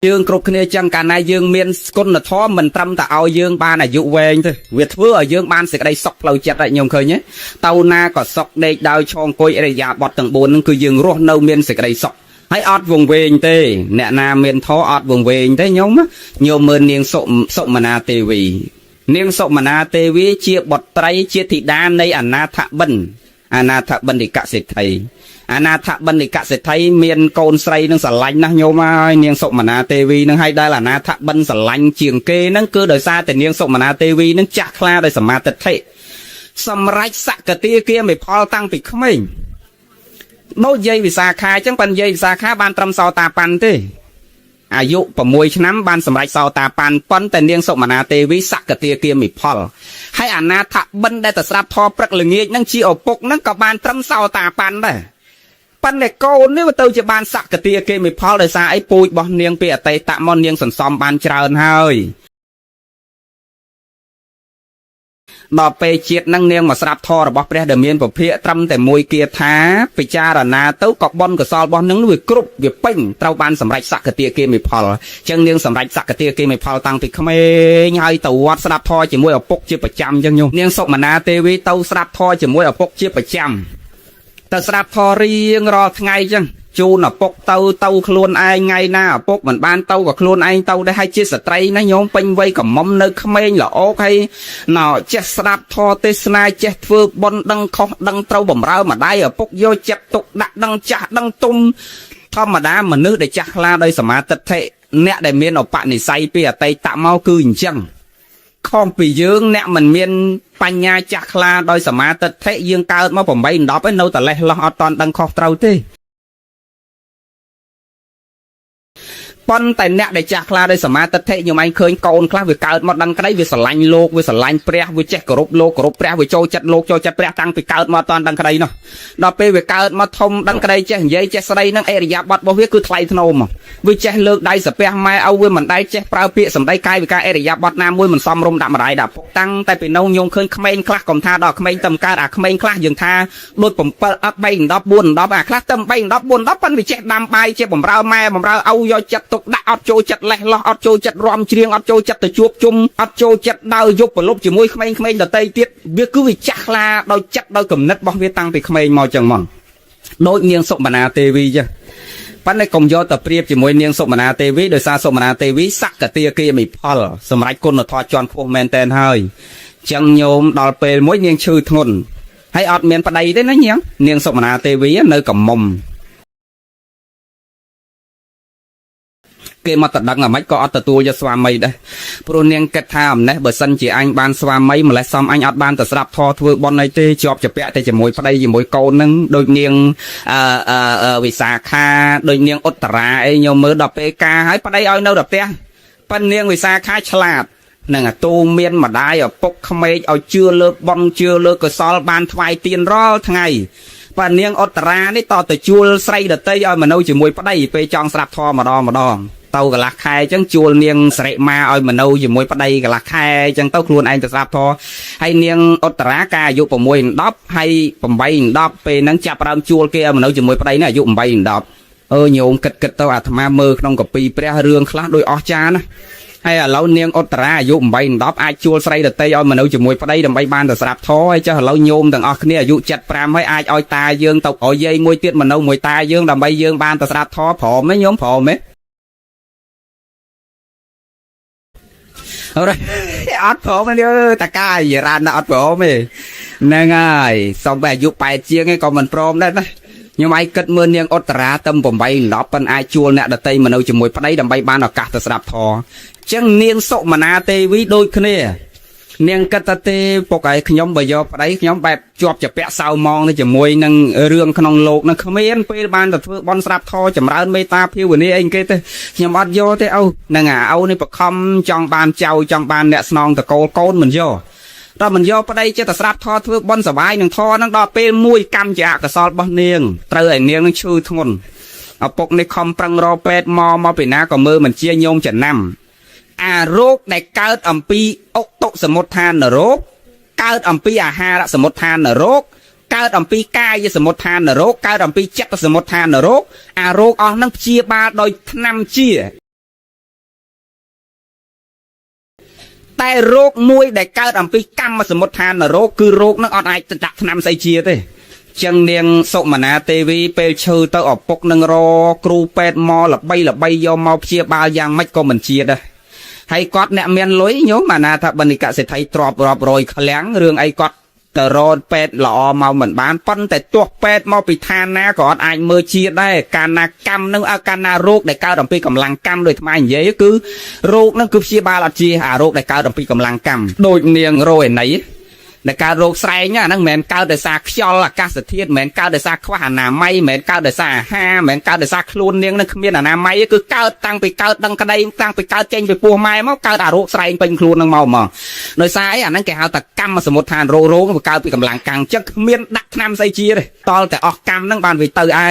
dương cục kia chẳng cả này dương miên con là thó mình trăm ta ao dương ban là dụ về thôi việc thưa ở dương ban sẽ đây sọc lâu chặt lại nhung khơi nhé tàu na có sọc đây đào cho coi đây giả bọt tầng bốn cứ dương ruột nâu miên sẽ đây sọc hãy ọt vùng về tê nè na miên thó ọt vùng về thế nhóm á nhiều mơn niềng sộm sộm mà na tê vì niềng sộm mà na tê vì chia bọt trai chia thịt đa này na thạ bần thì cả sẽ thầy na thạ bần thì cả sẽ thấy miền cồn say nâng sả lạnh nè nhôm ai niềng sộm mà na tê vì nâng hay đây là na thạ bần sả lạnh chiềng kê nâng cứ đời xa thì niềng sộm mà na tê vì nâng chặt la đời sả ma tật thế sầm rách sạ cả tia kia mày phao tăng bị không mình nốt dây vì xa khai chẳng phần dây vì xa khai ban trăm sau ta pan thếอายุประมวยน้ำบานสมัยสาวตาปันป้อนแต่เนียงสมนาเตวิสักกะเตียเกียมิพอลให้อาณาถบันได้แต่สลับทอปรักเหลืองเงี้ยนั่งชีอปกนั่งกับบานตรำสาวตาปันได้ปันเด็กโกนี่ว่าเตาจะบานสักกะเตียเกียมิพอลเลยซาไอ้ปุยบอเนียงเปียเตตะมอนเนียงสันซอมบานเจริญเฮ้ยดอกไปเจียดนั่งเนียงมาสลับทอระบบเปรี้ยเดมีนประเภทตรำแต่มวยเกียร์ท้าไปจารณาเต้ากอกบอลกับซอลบอลนั่งด้วยกรุบด้วยปิ้งเต้าบานสำหรับสักกะเตียเกมิพอลจังเนียงสำหรับสักกะเตียเกมิพอลตั้งติดขมายให้ตัวสลับทอจะมวยเอาปกเจียประจำจังยูเนียงศพมานาเตวิเต้าสลับทอจะมวยเอาปกเจียประจำแต่สลับทอเรียงรอไงจังจูนปกเต้าคลวนไอไงหน้าปกเหมือนบ้านเต้ากับคลวนไอเต้าได้ให้เจสไตรนะโยมเป็นไว้กับมอมเนื้อขมิ้นหรอโอเคหน่อเจสรับทอเตสนายเจสฟืบบนดังคอดังเต้าบ่มเรามาได้ปกโยเจ็บตกดักดังจ่าดังตุ้มธรรมดามันนึกได้จักลาได้สมาติเทเนะได้เมียนออกปะในไซเปียไตตะเมาคือจังข้องปียืงเนะมันเมียนปัญญาจักลาโดยสมาติเทยืงเกิดมาผมไปดอกไปโนแต่เล่ลองเอาตอนดังคอเต้าเต้ปนแต่เนะได้จากลาได้สมาติเทยมไอเคยโกนคลาวิเกิดมาดังก็ได้วิสลันโลกวิสลันเปรี้ยวิเจกรุบโลกรุบเปรี้ยวิโจจัดโลกโจจัดเปรี้ยตั้งไปเกิดมาตอนดังก็ได้เนาะดอกไปวิเกิดมาทมดังก็ได้เจเย่เจสไลนั่งเอริยาบัดบ่เวคือไทยทนมวิเจเลิกได้สเปียไม่เอาเวมันได้เจเปล่าเปียสมได้กายวิกาเอริยาบัดน้ำเวมันซ้อมรมดับมาได้ดับตั้งแต่เป็นนงยงเคยขมิ้นคลาก่อมท่าดอกขมิ้นตำการขมิ้นคลาอย่างท่าโดยผมเปิดอัพใบดอกบุญดอกคลาตำใบดอกบุญดอกปันวิเจดำไปเจผมเราแม่ผมเราเอาโยจัดตกดักอัดโจจัดเละล้ออัดโจจัดรอมเชียงอัดโจจัดตะจวบจุ่มอัดโจจัดดาวยุบปลบจมูกขมิ้นขมิ้นตะเตยเตี้ยเบี้ยคือวิจักลาโดยจัดโดยกำนัดบ่เวตั้งไปขมิ้นมอจังมั่งโดยเนียงสมนาเทวีจ้ะปันในกรมโยตะเปรียบจมูกเนียงสมนาเทวีโดยซาสมนาเทวีสักกะเตียเกียมิพอลสมัยคนทอจอนพวกแมนเตนเฮยจังโยมดอลเปรมวยเนียงชื่อทนให้อดเมียนปะไดได้นะเนียงสมนาเทวีในกับมุมเกมาตัดดังอะไม่ก็อัตตัวจะสวามีได้โปรเนียงกระทำนะเบอร์สันจีอันบานสวามีมาและซ้ำอันอัดบานแต่สลับทอทวบอลในเตจอบจะเปะแต่จะมวยพอได้ยังมวยโกนึงโดยเนียงวิสาขาโดยเนียงอุตราไอโยมมือดอกเปกาให้พอได้เอาเนื้อดอกเตี้ยปันเนียงวิสาขาฉลาดนั่งอะตูเมียนมาได้อะปกขมิ้นเอาเชื่อเลิกบอลเชื่อเลิกก็ซอลบานทวายเตียนรอทั้งไงปันเนียงอุตรานี่ต่อแต่จูลใส่ดอกเตี้ยเอามาเอาจะมวยพอได้ไปจองสลับทอมาดองเต้ากับลักไข่จังจูเนียงเสร็จมาเอามาเอาอยู่มวยปะไดกับลักไข่จังเต้าครูนไอ้จะทราบทอให้เนียงอุตรากาอยู่ประมวยดอบให้ประใบดอบไปนั่งจับรำจูเกี่ยมาเอาอยู่มวยปะไดเนี่ยอยู่ประใบดอบโยมกิดเต้าอาตมาเมื่อน้องกับปีเปรี้ยเรื่องคลาดโดยอจานะให้เราเนียงอุตราอยู่ประใบดอบไอ้จูใส่เดตเอามาเอาอยู่มวยปะไดดำใบบานแต่ทราบทอให้เจ้าเราโยมต่างออกเนี่ยอยู่จัดปรามให้ไอ้อ้อยตาเยืองตกอ้อยเย่มวยเตี้ยมาเอามวยตาเยืองดำใบเยืองบานแต่ทราบทอผอมไหมโยมผอมไหมrồi ớt phổ mà điêu ta cài gì ra nó ớt phổ mày nè ngay xong bài giúp bài chia ngay còn mình prom đấy nhưng mà kết mưa niên ớt ra tâm bồng bay nó bên ai chua nè đặt tay mà đâu chỉ mùi phát đấy đầm bay ban ở cả ta sạp thò chẳng niên sộ mà na tê với đôi kia nè niên kết ta tê bộ cái nhóm bây giờ phát đấy nhóm bài chụp chụp vẽ sao mong nó chỉ mùi nâng rương khăn lột nó không mấy pe ban đặt bon sạp thò chậm rãi mấy ta phiêu vừa nè anh kia tê nhưng mà vô tê âu nè ngà âu này bậc không trong ban trâu trong ban nẹt non ta côn mình vô đó mình vô đây chứ ta sạp thò thưa bon sờ vai nâng thò nó đo pe mùi cam chạ cả sọt bon niên trời niên nó chui thôn ở bậc này không prang ro pet mò bị ná còn mơ mình chia nhôm chẩn nằm rốt đại cao ẩm pi ốc tụ sầm một than ở rốt cao ẩm pi ha đã sầm một than ở rốt cao ẩm pi cai với sầm một than ở rốt cao ẩm pi chắc sầm một than ở rốt rốt nó chia ba đôi năm chia แต่โรคมวยได้เกิดอัมพีกรรมสมุทฐานโรคคือโรคนั่งอดไอจะดักนำใส่เชียร์เต้จังเนียงสุมาณาเทวีเปลเชื่อเตอออกปกนังรอครูเป็ดมอหลับใบยอมเมาเชียบายังไม่ก็เหมือนเชียร์ได้ให้กอดเนี่ยเมียนลอยโยมมานาทับบันิกะเสไทยตรอบรอบรอยแขลงเรื่องไอ้กอดแต่รอเป็ดหล่อเมาเหมือนบ้านปั้นแต่ตัวเป็ดมาปิดทานนะกอดไอ้เมื่อเชียร์ได้การนากรรมนึงอาการนาโรคได้ก้าวดำปีกำลังกรรมโดยทำไมอย่างนี้คือโรคนั่นคือเชียบาลจีหาโรคได้ก้าวดำปีกำลังกรรมโดยเนียงโรยไหนในการโรคไซเนี่ยนั่งเหม็นก้าวเดซ่าขยอลกาสเทียเหม็นก้าวเดซ่าขวานนาไม่เหม็นก้าวเดซ่าห้าเหม็นก้าวเดซ่าคลูนเนียงนั่งเมียนนาไม่คือก้าวตั้งไปก้าวดังกระไดตั้งไปก้าวเจงไปปัวไม้เมาก้าวโรคไซเป็นคลูนนั่งเมาหมอโดยไซนั่งแกเอาแต่กรรมมาสมุทฐานโรไปก้าวไปกำลังกลางจักเมียนดักนำใส่จีเลยตอนแต่ออกกรรมนั่งบานไปเตอไอ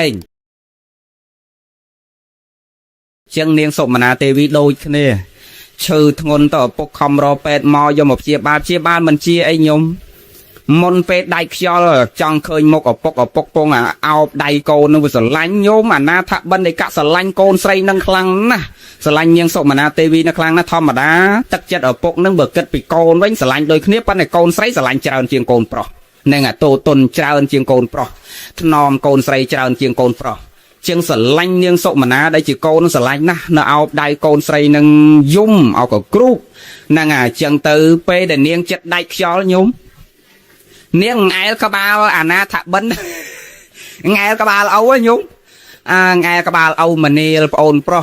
เชียงเนียงสมนาเทวีโดยเนี่ยชื่อทงนต่อปกคอมรอเป็ดมอยมบเชียบ้านมันเชียไอ้ยมมนเป็ดได้เขียวจังเคยมกปกปงเอาได้โกนนึกว่าสลันโยมนาทบันได้กะสลันโกนใส่นังคลังนะสลันยังสมนาเทวีนังคลังนะธรรมดาตักจัดปกนึงเบิกเกิดปีโกนไว้สลันโดยเนี้ยปันได้โกนใส่สลันเจริญเชียงโกนปลอกนี่ไงโตตนเจริญเชียงโกนปลอกถนอมโกนใส่เจริญเชียงโกนปลอกเชียงสลันยังสมนาได้จีโกนสลันนะเนาเอาได้โกนใส่นังยุ่มเอากับกรุ๊ปนั่งเชียงตือเปได้เนียงจัดได้เขียวยุ่มเนียงไงกระบาลนาถบันไงกระบาลเอาไว้ยุ่งไงกระบาลเอามันนี่โอนปร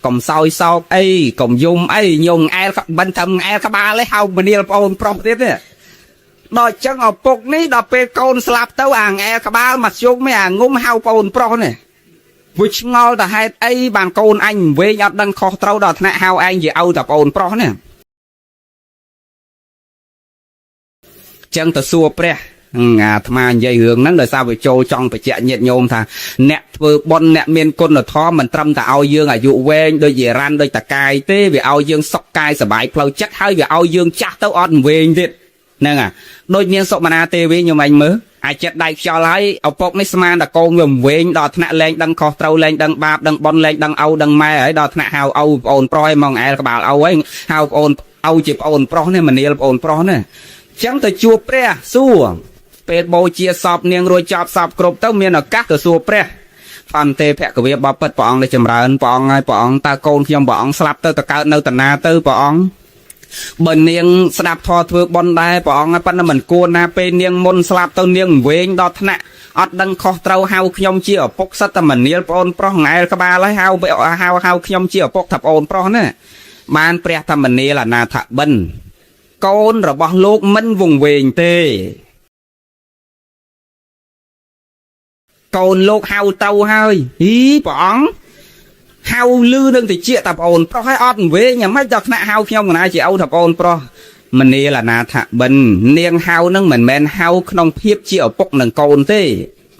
กลมซอยซอกไอ้กลมยุ่มไอ้ยุ่งไงบันทำไงกระบาลเลยเอามันนี่โอนปรทีเนี่ยดอยจังเอาปกนี้ดอกเป็นโกนสลับเต้าไงกระบาลมายุ่งไม่งุ้มเอาโอนปรเนี่ยวิชงอแต่ให้ไอ้บางโกนอันเวียดดังคอเต้าดอกนะเอาอันอย่าเอาแต่โอนปรเนี่ยจังแต่สัวเปรี้ยทำไมใหญ่เหืองนั้นเลยsaoไปโจจองไปเจาะเนียดโยมท่าเนะเปิดบอลเนะเมียนก้นท้อมันตรำแต่เอาเยืองอายุเวงโดยเยรันโดยตะกายเต้ไปเอาเยืองสกกายสบายเพลาจัดให้ไปเอาเยืองจักเต้าอ่อนเวงดินั่งโดยเนียนสกมานาเตวิโยมอันมืออาจจะได้เชียวไรเอาปกนิสมานตะโกงยมเวงดอทนะแรงดังคอเต้าแรงดังบาปดังบอลแรงดังเอาดังแม่ไอ้ดอทนะหาวเอาโอนปล่อยมองไอ้กระบาลเอาไว้หาวโอนเอาจีบโอนปล่อยเนี่ยมันเนี่ยโอนปล่อยเนี่ยจังแต่จูเปรี้ยสู้เป็ดโบเชียสอบเนียงรวยจับสอบกรบเต้าเมียนกักแต่สู้เปรี้ยฟันเตะแพะกวีบอปปองเลยจำเริญปองไงปองตาโกนขยมปองสลับเต้าตะเกาเนื้อตะนาเต้าปองบนเนียงสลับทอเถือกบอลได้ปองไงปั้นมันโกนนาเป็นเนียงมนสลับเต้าเนียงเวงดอทนะอดดังคอเต้าเฮาขยมเชียปกสัตมันเนียปอนปรองไงกบาไล่เฮาไปเฮาขยมเชียปกทับโอนปรองเนี่ยมันเปรี้ยทำมันเนียละนาถบันโกนระบอบโลกมันวงเวงเตโกนโลกเฮาเต้าเฮาฮีป๋องเฮาลือนึงติเจี๊ยตับโอนเพราะให้อดเวงยังไม่จักหน้าเฮาเขี้ยวมันอาจจะเอาตับโอนเพราะมันนี่ละนาถบันเนียงเฮานั่งเหมือนแมนเฮาขนมเพียบเจี๊ยปกหนึ่งโกนเต้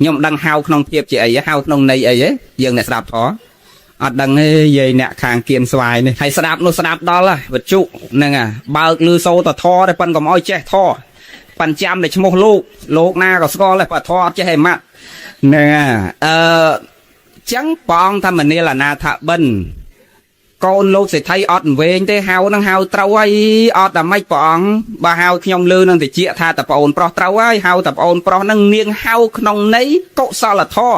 ยมดังเฮาขนมเพียบเจี๊ยเฮาขนมในไอ้ยังเนี่ยสลับท้ออดดังเย่เนี่ยคางเกียนสวายนี่ให้สนับโนสนับดอลละวัดจุนั่งบาลือโซต่อทอได้ปันกับอ้อยเจ้ทอปันจำในชั่วโมงโลกหน้าก็สกอเลยปัดทอเจ้ให้มัดนั่งจังปองทำมันนี่ละนาถบันโกนโลกเสร็จไทยอดเวงได้เฮานั่งเฮาเต้าไว้อดแต่ไม่ปองบาเฮาขยมลือนั่งติเจี๊ยท่าแต่ปอนปลอเต้าไว้เฮาแต่ปอนปลอนั่งเนียงเฮาขนมในโกซอละทอ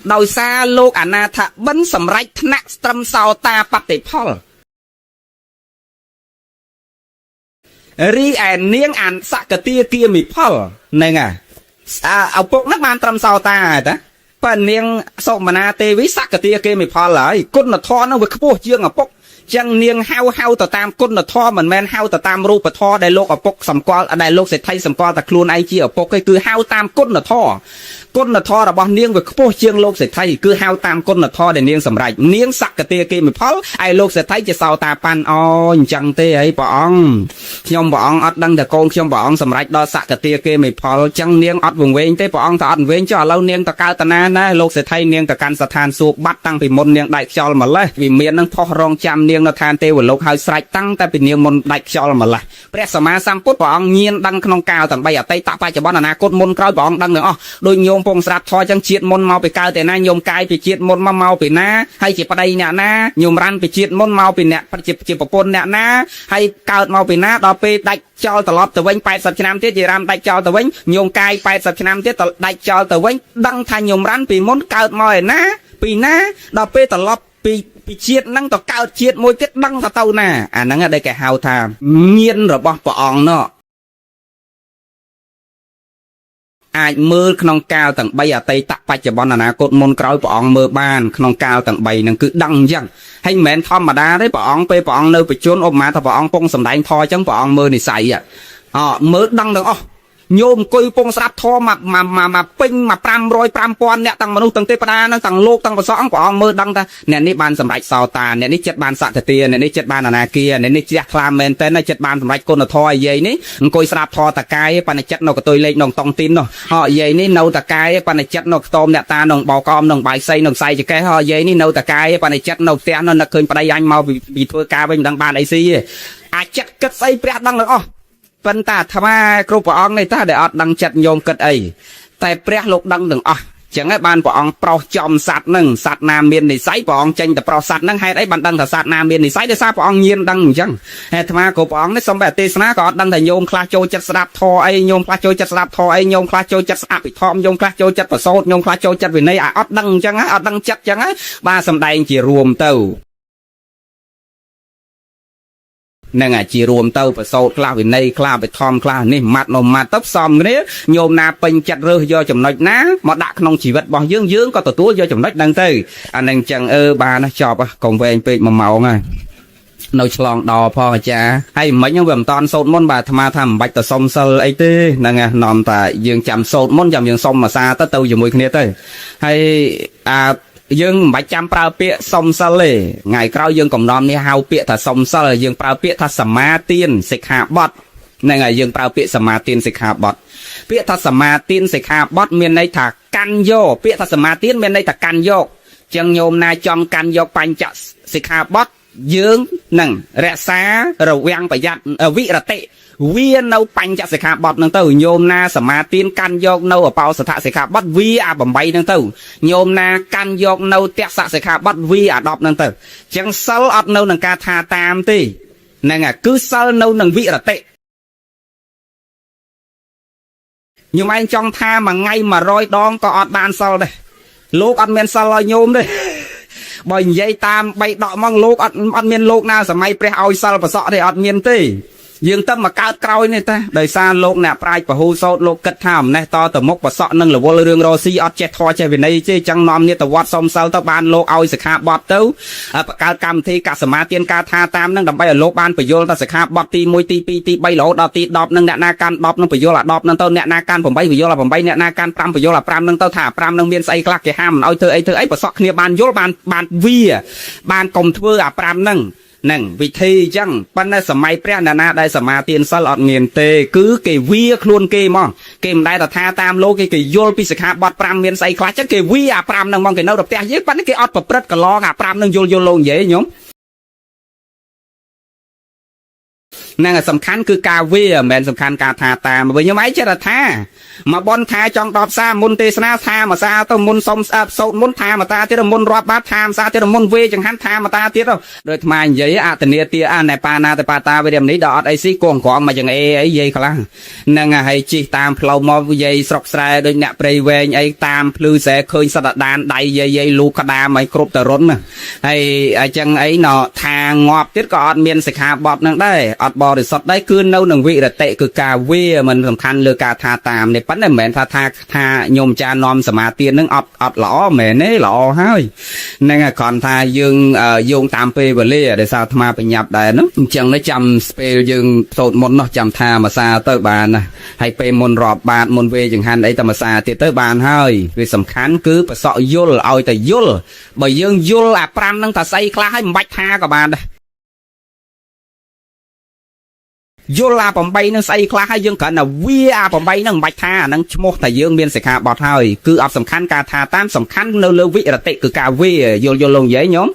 โดยซาโลกอนาถบันสำไรทนักตรำสาวตาปฏิพลรีแอนเนียงอันสักเตียเกียมีพลนี่ไงเอาพวกนักมันตรำสาวตาแต่ปนเนียงสมนาเตวิสักเตียเกียมีพลเลยกุนทอนั่งเวกพวกเชื่องอ่ะพวกจังเนียงเฮาต่อตามกุนทอเหมือนแมนเฮาต่อตามรูปทอได้โลกอ่ะพวกสำกอได้โลกเศรษฐีสำกอแต่ครูนไอเจีอ่ะพวกก็คือเฮาตามกุนทอก้นทอระบอบเนียงเวกพวกเชียงโลกเศรษฐีคือเฮาตามก้นทอได้เนียงสำไรเนียงสักเตียเกมีพลไอโลกเศรษฐีจะสาวตาปันอ๋อจังเตไอปองขยมปองอัดดังแต่โกนขยมปองสำไรดอสักเตียเกมีพลจังเนียงอัดวงเวงเตปองตออัดเวงจ่อเราเนียงตะกาตนานะโลกเศรษฐีเนียงตะการสถานสูบบัดตั้งปีมนเนียงได้ชอลมาเลยวิเมียนนั่งพอรองจำเนียงนทานเตวโลกหายสายตั้งแต่ปีเนียงมนได้ชอลมาเลยเปรียสมาสัมพุทธปองเงียนดังขนมกาวต่างใบอะไตตะไปจะบ้านอนาคตมนกรอยปองดังเนาะโดยโยม ពងស្រាប់ធរចឹងជាតិមុនមកពីកើតតែណាញោមកាយពីជាតិមុនមកពីណាហើយជាប្តីអ្នកណាញោមរ៉ាន់ពីជាតិមុនមកពីអ្នកជាប្រពន្ធអ្នកណាហើយកើតមកពីណាដល់ពេលដាច់ចោលត្រឡប់ទៅវិញ80ឆ្នាំទៀតជារ៉ាំដាច់ចោលទៅវិញញោមកាយ80ឆ្នាំទៀតដាច់ចោលទៅវិញដឹងថាញោមរ៉ាន់ពីមុនកើតមកឯណាពីណាដល់ពេលត្រឡប់ពីជាតិហ្នឹងទៅកើតជាតិមួយទៀតដឹងថាទៅណាអាហ្នឹងដែលគេហៅថាញាណរបស់ព្រះអង្គនោះអាចមើលក្នុងកាលទាំង3អតីតបច្ចុប្បន្នអនាគតមុនក្រោយព្រះអង្គមើលបានក្នុងកាលទាំង3ហ្នឹងគឺដឹងអញ្ចឹងហើយមិនមែនធម្មតាទេព្រះអង្គពេលព្រះអង្គនៅប្រជជនឧបមាថាព្រះអង្គពងសម្ដែងធម៌អញ្ចឹងព្រះអង្គមើលនិស័យមើលដឹងទាំងអស់ញោមអង្គុយពងស្រាប់ធម៌មកពេញមក500 5000អ្នកទាំងមនុស្សទាំងទេវតានឹងទាំងលោកទាំងព្រះសង្ឃព្រះអង្គមើលដឹងថាអ្នកនេះបានសម្រេចសោតាអ្នកនេះចិត្តបានសក្តិទាអ្នកនេះចិត្តបានអនាគាអ្នកនេះជ្រះថ្លាមែនតើចិត្តបានសម្រេចគុណធម៌អាយាយនេះអង្គុយស្រាប់ធម៌តកាយបណ្ឌចិត្តនៅកតុយលេខក្នុងតង់ទីននោះអាយាយនេះនៅតកាយបណ្ឌចិត្តនៅខ្ទមអ្នកតាក្នុងបោកមក្នុងបាយសីក្នុងខ្សែចកេះអាយាយនេះនៅតកាយបណ្ឌចិត្តនៅផ្ទះនោះនឹកឃើញប្តីអញមកពីធ្វើការវិញមិនដឹងបានអីស៊ីទេអាចចិត្តគិតស្អីព្រះដឹងទាំងអស់ប៉ុន្តែអាត្មាគ្រប់ព្រះអង្គនេះតាដែលអត់ដឹងចិត្តញោមគិតអីតែព្រះលោកដឹងទាំងអស់ចឹងហើយបានព្រះអង្គប្រោសចំសัตว์នឹងសัตว์ណាមាននិស័យព្រះអង្គចេញទៅប្រោសសัตว์នឹងហេតុអីបានដឹងថាសัตว์ណាមាននិស័យដោយសារព្រះអង្គញៀនដឹងអញ្ចឹងហើយអាត្មាគ្រប់ព្រះអង្គនេះសូមបែបទេសនាក៏អត់ដឹងថាញោមខ្លះចូលចិត្តស្ដាប់ធម៌អីញោមខ្លះចូលចិត្តស្ដាប់ធម៌អីញោមខ្លះចូលចិត្តស្អភិធម្មញោមខ្លះចូលចិត្តប្រសូតញោមខ្លះចូលចិត្តវិន័យអត់ដឹងអញ្ចឹងហើយអត់ដឹងចិត្តអញ្ចឹងហើយបាទសំដែងជារួមទៅនឹងជារួមទៅប្រសូតខ្លះវិន័យខ្លះបិធម្មខ្លះនេះម៉ាត់នោះម៉ាត់ទៅផ្សំគ្នាញោមណាពេញចិត្តរើសយកចំណុចណាមកដាក់ក្នុងជីវិតរបស់យើងក៏ទទួលយកចំណុចហ្នឹងទៅអានឹងចឹងបានចប់កុំវែងពេក1ម៉ោងហើយនៅឆ្លងដល់ផងអាចារ្យហើយមិញហ្នឹងវាមិនតាន់សូត្រមុនបាទអាត្មាថាមិនបាច់ទៅសុំសិលអីទេហ្នឹងណានាំតែយើងចាំសូត្រមុនចាំយើងសុំអាសាទៅជាមួយគ្នាទៅហើយយើងមិនបាច់ចាំប្រើពាក្យសុំសិលទេថ្ងៃក្រោយយើងកំណត់នេះហៅពាក្យថាសុំសិលយើងប្រើពាក្យថាសមាទានសិក្ខាបទហ្នឹងហើយយើងប្រើពាក្យសមាទានសិក្ខាបទពាក្យថាសមាទានសិក្ខាបទមានន័យថាកាន់យកពាក្យថាសមាទានមានន័យថាកាន់យកចឹងញោមណាចង់កាន់យកបញ្ចសិក្ខាបទយើងនឹងរក្សារវាងប្រយ័ត្នវិរតិវានៅបញ្ចសិក្ខាបទហ្នឹងទៅញោមណាសមាទានកាន់យកនៅអបោសថសិក្ខាបទវាអា8ហ្នឹងទៅញោមណាកាន់យកនៅទស្សសិក្ខាបទវាអា10ហ្នឹងទៅអញ្ចឹងសិលអត់នៅនឹងការថាតាមទេហ្នឹងហើយគឺសិលនៅនឹងវិរតិញោមឯងចង់ថាមួយថ្ងៃ100ដងក៏អត់បានសិលដែរលោកអត់មានសិលឲ្យញោមទេបើនិយាយតាម3ដកមកលោកអត់មានលោកណាសម័យព្រះឲ្យសិលប្រសក់ទេអត់មានទេយើងទៅមកកើតក្រោយនេះតាដោយសារលោកអ្នកប្រាជ្ញពហុសោតលោកគិតថាអំណេះតទៅមុខប្រសក់នឹងរវល់រឿងរស៊ីអត់ចេះធម៌ចេះវិន័យទេចឹងនាំនេះទៅវត្តសុំសិលទៅបានលោកឲ្យសិក្ខាបទទៅបង្កើតកម្មវិធីកសមាទានការថាតាមនឹងដើម្បីឲ្យលោកបានបញ្យល់ថាសិក្ខាបទទី1ទី2ទី3រហូតដល់ទី10នឹងអ្នកណាកាន់10នឹងបញ្យល់អា10នឹងទៅអ្នកណាកាន់8បញ្យល់អា8អ្នកណាកាន់5បញ្យល់អា5នឹងទៅថា5នឹងមានស្អីខ្លះគេហាមមិនឲ្យធ្វើអីប្រសក់គ្នាបានយល់បានវាបានកុំធ្វើអា5នឹងនឹងវិធីអញ្ចឹងប៉ុន្តែសម័យព្រះណាដែលសមាទានសិលអត់មានទេគឺគេវាខ្លួនគេហ្មងគេមិនដែលថាតាមលោកគេយល់ពីសិក្ខាបទ5មានស្អីខ្លះចឹងគេវាអា5ហ្នឹងហ្មងគេនៅដល់ផ្ទះយើងប៉ុន្តែគេអត់ប្រព្រឹត្តកន្លងអា5ហ្នឹងយល់លោកនិយាយញោមហ្នឹងសំខាន់គឺការវាមិនមែនសំខាន់ការថាតាមវិញខ្ញុំឯងចេះតែថាមកបនថាចង់10សាមុនទេសនាថាមួយសាទៅមុនសុំស្អាតសោតមុនថាមកតាទៀតមុនរាប់បាតថាមួយសាទៀតមុនវេចង្ហាន់ថាមកតាទៀតដោយថ្មនិយាយអតនីទាអណែបាណាតបាតាវិរិមនេះដល់អត់អីស៊ីគងក្រងមកចង្អេអីនិយាយខ្លះហ្នឹងហើយជិះតាមផ្លូវមកនិយាយស្រុកស្រែដូចអ្នកព្រៃវែងអីតាមភ្លឺស្រែឃើញសត្វដានដៃយាយលូកក្តាមឲ្យគ្រប់តរុនហើយអញ្ចឹងអីណថាងាប់ទៀតក៏អត់មានសិក្ខាបទហ្នឹងដែរអត់បរិសុទ្ធដែរគឺនៅនឹងវិរតិគឺការវាមិនសំខាន់លើការថាតាមនេះប៉ុន្តែមិនមែនថាញោមចានាំសមាទាននឹងអត់ល្អមែនទេល្អហើយហ្នឹងគ្រាន់ថាយើងយោងតាមពេលវេលាដែលសារអាត្មាបញ្ញាប់ដែរហ្នឹងអញ្ចឹងនេះចាំពេលយើងសូត្រមុននោះចាំថាមួយសាទៅបានណាហើយពេលមុនរាប់បាតមុនវេចង្ហាន់អីតែមួយសាទៀតទៅបានហើយវាសំខាន់គឺប្រសក់យល់ឲ្យតែយល់បើយើងយល់អា5ហ្នឹងថាស្អីខ្លះហើយមិនបាច់ថាក៏បានដែរយល់អា8នឹងស្អីខ្លះហើយយើងគ្រាន់តែវាអា8នឹងមិនបាច់ថាអានឹងឈ្មោះតែយើងមានសិក្ខាបទហើយគឺអត់សំខាន់ការថាតាមសំខាន់នៅលើវិរតិគឺការវាយល់លោកនិយាយញោម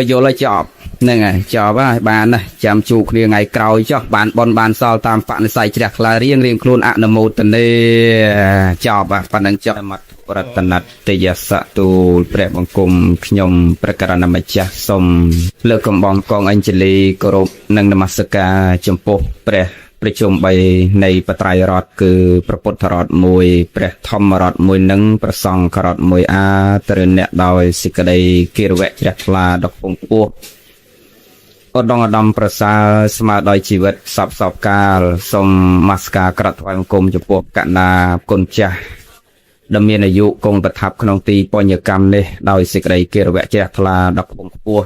យល់ឲ្យចប់ហ្នឹងហើយចប់ហើយបានណាចាំជួបគ្នាថ្ងៃក្រោយចុះបានបនបានសល់តាមបនិស័យជ្រះថ្លារៀងខ្លួនអនុមោទនាចប់ប៉ុណ្ណឹងចប់មក រតនតយសៈទូលព្រះបង្គំខ្ញុំព្រះករុណាម្ចាស់សូមលើកកំបងកងអញ្ជលីគោរពនិងនមស្ការចំពោះព្រះប្រជុំ3នៃបត្រៃរតគឺព្រះពុទ្ធរត1ព្រះធម្មរត1និងព្រះសង្ឃរត1អាទរអ្នកដោយសេចក្តីគិរវៈជ្រះថ្លាដ៏ពងពោះឧត្តមឧត្តមប្រសើរស្មើដោយជីវិតសពកាលសូមនមស្ការក្រាបថ្វាយបង្គំចំពោះកណ្ណាគុណចាស់ដែលមានអាយុគង់ប្រថាប់ក្នុងទីបញ្ញកម្មនេះដោយសេចក្តីគិរវៈជ្រះថ្លាដ៏ពងពោះ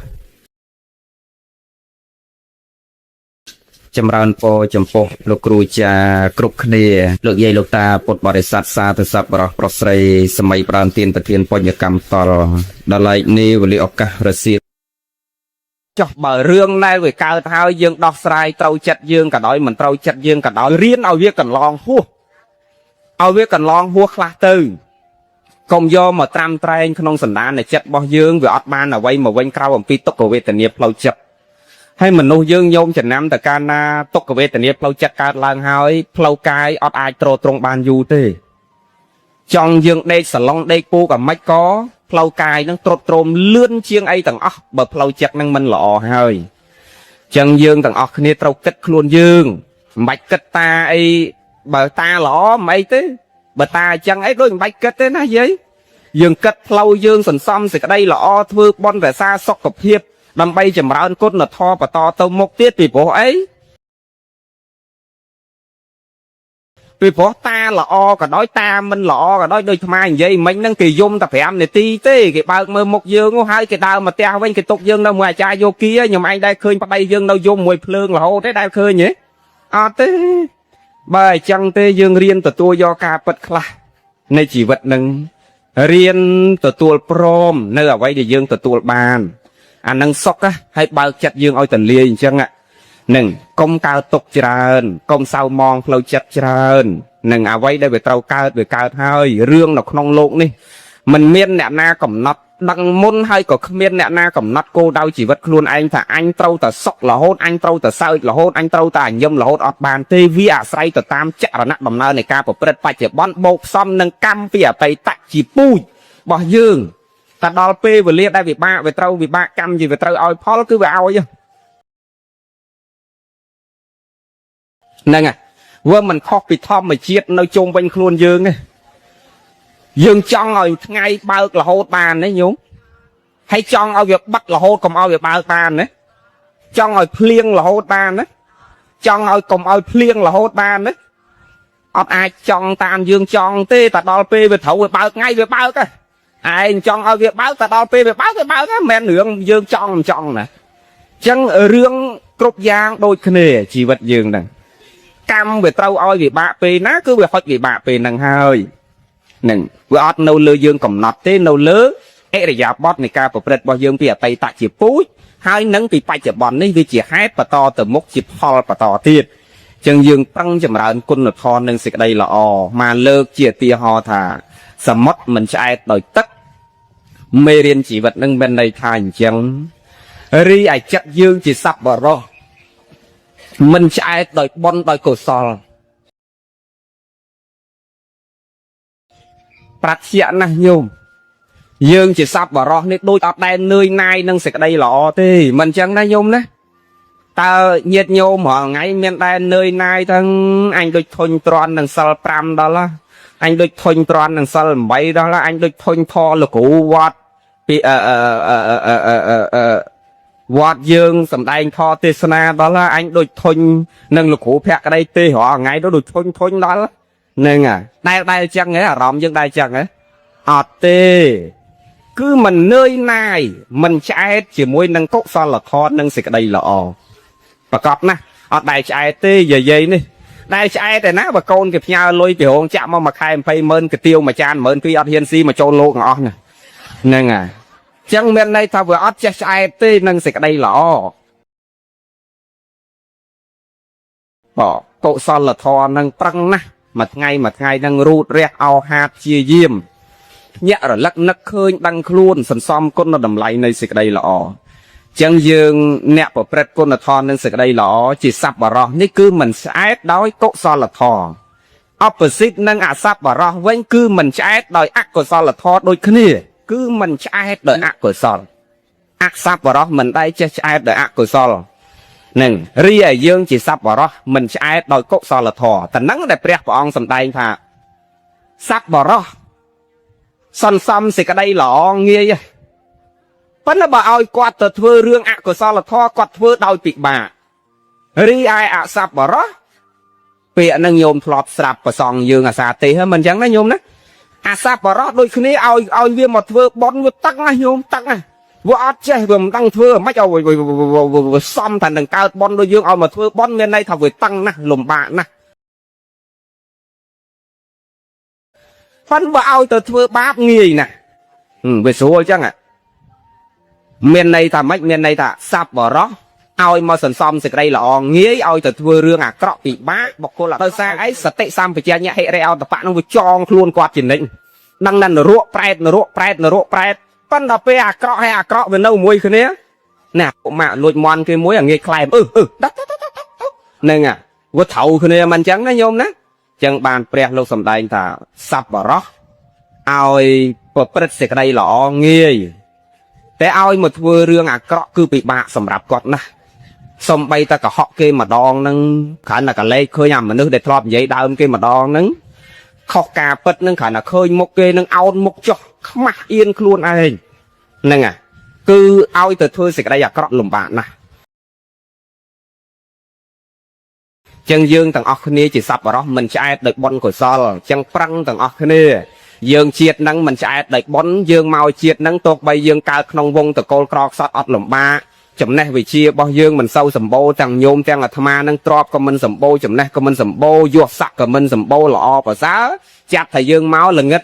ចម្រើនពរចំពោះលោកគ្រូចាគ្រប់គ្នាលោកយាយលោកតាពុទ្ធបរិស័ទសាធុសប្បុរសប្រុសស្រីសម័យប្រានទានប្រធានបញ្ញកម្មតលដល់ឡែកនេះវេលាឱកាសរសៀលចុះបើរឿងណែវាកើតហើយយើងដោះស្រាយត្រូវចិត្តយើងក៏ដោយមិនត្រូវចិត្តយើងក៏ដោយរៀនឲ្យវាកន្លងហួសឲ្យវាកន្លងហួសខ្លះទៅកុំយកមកត្រាំត្រែងក្នុងសន្តាននៃចិត្តរបស់យើងវាអត់បានអ្វីមកវិញក្រៅអំពីទុក្ខវេទនាផ្លូវចិត្តហើយមនុស្សយើងញោមចំណាំតកាលណាទុក្ខវេទនាផ្លូវចិត្តកើតឡើងហើយផ្លូវកាយអត់អាចទ្រទ្រង់បានយូរទេចង់យើងដេកសឡុងដេកពូក៏មិនក៏ផ្លូវកាយនឹងទ្រុឌទ្រោមលឿនជាងអីទាំងអស់បើផ្លូវចិត្តនឹងមិនល្អហើយចឹងយើងទាំងអស់គ្នាត្រូវគិតខ្លួនយើងមិនបាច់គិតតាអីបើតាល្អមិនអីទេបើតាអញ្ចឹងអីដូចមិនបាច់គិតទេណាយាយយើងគិតផ្លូវយើងសន្សំសេចក្តីល្អធ្វើបុណ្យរក្សាសុខភាពដើម្បីចម្រើនគុណធម៌បន្តទៅមុខទៀតពីព្រោះអីពីព្រោះតាល្អក៏ដោយតាមិនល្អក៏ដោយដូចថ្មនិយាយមិញហ្នឹងគេយំតែ5នាទីទេគេបើកមើលមុខយើងហើយគេដើរមកផ្ទះវិញគេទុកយើងនៅមួយអាចារ្យយោគីខ្ញុំឯងដែរឃើញប្តីយើងនៅយំមួយភ្លើងរហូតទេដែរឃើញទេអត់ទេបើអញ្ចឹងទេយើងរៀនទទួលយកការពិតខ្លះនៃជីវិតនឹងរៀនទទួលព្រមនៅអ្វីដែលយើងទទួលបានអានឹងសុខហើយបើកចិត្តយើងឲ្យទលាយអញ្ចឹងនឹងកុំកើតទុកច្រើនកុំសៅមងផ្លូវចិត្តច្រើននឹងអ្វីដែលវាត្រូវកើតវាកើតហើយរឿងនៅក្នុងโลกនេះมันមានអ្នកណាកំណត់ដឹងមុនហើយក៏គ្មានអ្នកណាកំណត់គោលដៅជីវិតខ្លួនឯងថាអញត្រូវតែសុខរហូតអញត្រូវតែសើចរហូតអញត្រូវតែញឹមរហូតអត់បានទេវាអាស្រ័យទៅតាមចរណៈដំណើរនៃការប្រព្រឹត្តបច្ចុប្បន្នបូកផ្សំនឹងកម្មពីអតីតជាពូជរបស់យើងតែដល់ពេលវេលាដែលវិបាកវាត្រូវវិបាកកម្មជាវាត្រូវឲ្យផលគឺវាឲ្យហ្នឹងវាមិនខុសពីធម្មជាតិនៅជុំវិញខ្លួនយើងទេយើងចង់ឲ្យថ្ងៃបើករហូតបានទេញោមហើយចង់ឲ្យវាបិទរហូតកុំឲ្យវាបើកបានណាចង់ឲ្យភ្លៀងរហូតបានណាចង់ឲ្យកុំឲ្យភ្លៀងរហូតបានណាអត់អាចចង់តាមយើងចង់ទេតែដល់ពេលវាត្រូវវាបើកថ្ងៃវាបើកឯងចង់ឲ្យវាបើកតែដល់ពេលវាបើកវាបើកមិនមែនរឿងយើងចង់មិនចង់ណាអញ្ចឹងរឿងគ្រប់យ៉ាងដូចគ្នាជីវិតយើងហ្នឹងកម្មវាត្រូវឲ្យវិបាកពេលណាគឺវាហុចវិបាកពេលហ្នឹងហើយនឹងវាអត់នៅលើយើងកំណត់ទេនៅលើអរិយាបថនៃការប្រព្រឹត្តរបស់យើងពីអតីតជាពូជហើយនឹងពីបច្ចុប្បន្ននេះវាជាហេតុបន្តទៅមុខជាផលបន្តទៀតអញ្ចឹងយើងប្រឹងចម្រើនគុណធម៌និងសេចក្តីល្អមកលើកជាឧទាហរណ៍ថាសមុទ្រមិនឆ្អែតដោយទឹកមេរៀនជីវិតនឹងមានន័យថាអញ្ចឹងរីឯចិត្តយើងជាសប្បុរសមិនឆ្អែតដោយបុណ្យដោយកុសលប្រាជ្ញាណាស់ញោមយើងជាសប្បុរសនេះដូចអត់ដែលនឿយណាយនឹងសេចក្តីល្អទេមិនអញ្ចឹងណាញោមណាតើញាតិញោមរាល់ថ្ងៃមានដែលនឿយណាយទាំងអញដូចធុញទ្រាន់នឹងសិល5ដល់អញដូចធុញទ្រាន់នឹងសិល8ដល់អញដូចធុញធរលោកគ្រូវត្តពីវត្តយើងសំដែងធរទេសនាដល់អញដូចធុញនឹងលោកគ្រូភក្តីទេរាល់ថ្ងៃដូចធុញដល់ហ្នឹងដែលអញ្ចឹងហ៎អារម្មណ៍យើងដែលអញ្ចឹងហ៎អត់ទេគឺមិននឿយណាយមិនឆ្អែតជាមួយនឹងកុសលធម៌និងសេចក្តីល្អប្រកបណាស់អត់ដែលឆ្អែតទេយាយនេះដែលឆ្អែតតែណាបើកូនគេផ្ញើលុយពីរោងចាក់មកមួយខែ200000កាទៀវមួយចាន10000គឺអត់ហ៊ានស៊ីមកចូលលោកទាំងអស់ហ្នឹងហើយចឹងមានន័យថាវាអត់ចេះឆ្អែតទេនឹងសេចក្តីល្អកុសលធម៌នឹងប្រឹងណាស់មួយថ្ងៃនឹងរូតរះអោហាតជាយាមញាក់រលឹកនឹកឃើញដឹងខ្លួនសន្សំគុណតម្លៃនៃសេចក្តីល្អចឹងយើងអ្នកប្រព្រឹត្តគុណធម៌និងសេចក្តីល្អជាសប្បុរសនេះគឺមិនស្អែតដោយកុសលធម៌ opposite នឹងអសប្បុរសវិញគឺមិនឆ្អែតដោយអកុសលធម៌ដូចគ្នាគឺមិនឆ្អែតដោយអកុសលអសប្បុរសមិនដែលចេះឆ្អែតដោយអកុសលនឹងរីឯយើងជាសប្បុរសមិនឆ្អែតដោយកុសលធម៌តែនឹងដែលព្រះអង្គសម្ដែងថាសប្បុរសសន្សំសេចក្តីល្អងាយប៉ុន្តែបើឲ្យគាត់ទៅធ្វើរឿងអកុសលធម៌គាត់ធ្វើដោយពិបាករីឯអសប្បុរសពាក្យហ្នឹងញោមធ្លាប់ស្រាប់ប្រសងយើងអាសាទេហ្នឹងមិនអញ្ចឹងណាញោមណាអាសប្បុរសដូចគ្នាឲ្យវាមកធ្វើបន់វាតឹងណាញោមតឹងណាវាអត់ចេះវាមិនដឹងធ្វើមិនឲ្យសំតែនឹងកើតបន់ដូចយើងឲ្យមកធ្វើបន់មានន័យថាវាតឹងណាស់លំបាកណាស់ប៉ុន្តែបើឲ្យទៅធ្វើបាបងាយណាស់វាស្រួលអញ្ចឹងមានន័យថាម៉េចមានន័យថាសប្បុរសឲ្យមកសន្សំសេចក្តីល្អងាយឲ្យទៅធ្វើរឿងអាក្រក់ពិបាកបុគ្គលទៅសារអីសតិសម្បជញ្ញៈហិរិអតបៈនឹងវាចងខ្លួនគាត់ជានិច្ចដឹងថានរកប្រែតប៉ុន្តែពេលអាក្រក់ហើយអាក្រក់វានៅមួយគ្នាណាពុកម៉ាក់លួចមន់គេមួយអាងាយខ្លែមដាក់ហ្នឹងវាត្រូវគ្នាមិនអញ្ចឹងណាញោមណាអញ្ចឹងបានព្រះលោកសម្ដែងថាសប្បុរសឲ្យប្រព្រឹត្តសេចក្តីល្អងាយតែឲ្យមកធ្វើរឿងអាក្រក់គឺពិបាកសម្រាប់គាត់ណាស់សំបីតែកុហកគេម្ដងហ្នឹងគ្រាន់តែកលេចឃើញអាមនុស្សដែលធ្លាប់និយាយដើមគេម្ដងហ្នឹងខុសការពិតហ្នឹងគ្រាន់តែឃើញមុខគេនឹងអោនមុខចុះខ្មាស់អៀនខ្លួនឯងហ្នឹងគឺឲ្យទៅធ្វើសេចក្តីអាក្រក់លំបាកណាស់ចឹងយើងទាំងអស់គ្នាជាសប្បុរសមិនឆ្អែតដោយបុណ្យកុសលចឹងប្រឹងទាំងអស់គ្នាយើងជាតិហ្នឹងមិនឆ្អែតដោយបុណ្យយើងមកជាតិហ្នឹងទោះបីយើងកើតក្នុងវងតកូលក្រខ្សត់អត់លំបាកចំណេះវិជ្ជារបស់យើងមិនសូវសម្បូរទាំងញោមទាំងអាត្មានឹងទ្របក៏មិនសម្បូរចំណេះក៏មិនសម្បូរយសស័កក៏មិនសម្បូរល្អប្រសើរចាត់ថាយើងមកល្ងឹត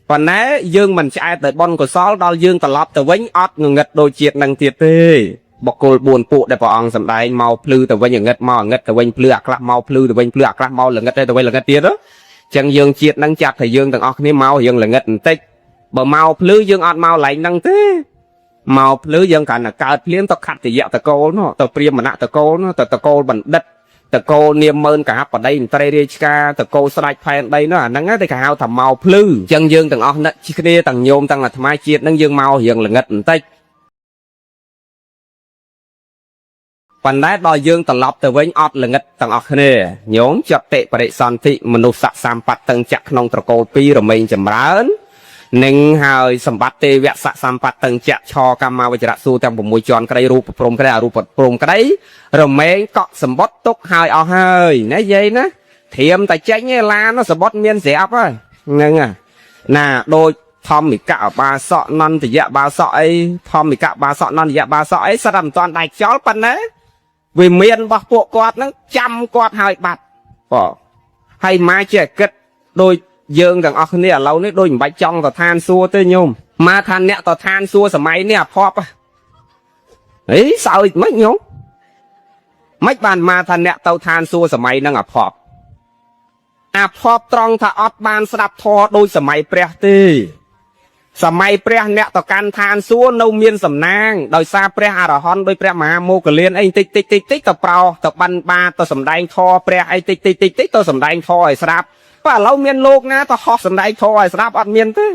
ប៉ុន្តែយើងមិនឆ្អែតដោយបុណ្យកុសលដល់យើងត្រឡប់ទៅវិញអត់ងងឹតដូចជាតិនឹងទៀតទេបុគ្គល4ពួកដែលព្រះអង្គសម្ដែងមកភ្លឺទៅវិញងឹតមកងឹតទៅវិញភ្លឺអាខ្លះមកភ្លឺទៅវិញភ្លឺអាខ្លះមកល្ងឹតទៅវិញល្ងឹតទៀតចឹងយើងជាតិនឹងចាត់ថាយើងទាំងអស់គ្នាមករៀងល្ងឹតបន្តិចបើមកភ្លឺយើងអត់មកឡើងហ្នឹងទេមកភ្លឺយើងគ្រាន់តែកើតភ្លាមទៅខាត់តយៈតកូលនោះទៅព្រាមណៈតកូលនោះទៅតកូលបណ្ឌិតតកូលនាមម៉ឺនកហបតីមន្ត្រីរាជការតកូលស្ដេចផែនដីនោះអាហ្នឹងតែគេហៅថាមកភ្លឺចឹងយើងទាំងអស់អ្នកគ្នាទាំងញោមទាំងអាត្មាជាតិនឹងយើងមករៀងល្ងឹតបន្តិចប៉ុន្តែដល់យើងត្រឡប់ទៅវិញអត់ល្ងឹតទាំងអស់គ្នាញោមចតិបរិសន្ធិមនុស្សស័កសម្បត្តិទាំងចក្រក្នុងត្រកូល2រមែងចម្រើននឹងហើយសម្បត្តិទេវៈស័កសម្បត្តិទាំងចក្រឆកម្មាវចរៈសួរទាំង6ជាន់ក្តីរូបព្រមក្តីអរូបព្រមក្តីរមែងកក់សម្បត្តិទុកហើយអស់ហើយណាយាយណាធៀមតែចេញឯឡានសម្បត្តិមានស្រាប់ហើយហ្នឹងណាដូចធម្មិកៈបាសកនន្តយៈបាសកអីធម្មិកៈបាសកនន្តយៈបាសកអីសិតតែមិនតាន់ដៃខ្យល់ប៉ុណ្ណាវាមានរបស់ពួកគាត់ហ្នឹងចាំគាត់ហើយបាត់បងហើយមកជាគិតដូចយើងទាំងអស់គ្នាឥឡូវនេះដូចមិនបាច់ចង់ទៅឋានសួគ៌ទេញោមមកថាអ្នកទៅឋានសួគ៌សម័យនេះអភ័ព្វអីសើចមិនញោមមិនបានមកថាអ្នកទៅឋានសួគ៌សម័យហ្នឹងអភ័ព្វត្រង់ថាអត់បានស្ដាប់ធម៌ដោយសម័យព្រះទេសម័យព្រះអ្នកទៅកាន់ឋានសួគ៌នៅមានសំណាងដោយសារព្រះអរហន្តដោយព្រះមហាមោគលានអីតិចទៅប្រោទៅបិណ្ឌបាតទៅសំដែងធម៌ព្រះអីតិចទៅសំដែងធម៌ឲ្យស្ដាប់បើឥឡូវមានលោកណាទៅហោះសំដែងធម៌ឲ្យស្ដាប់អត់មានទេ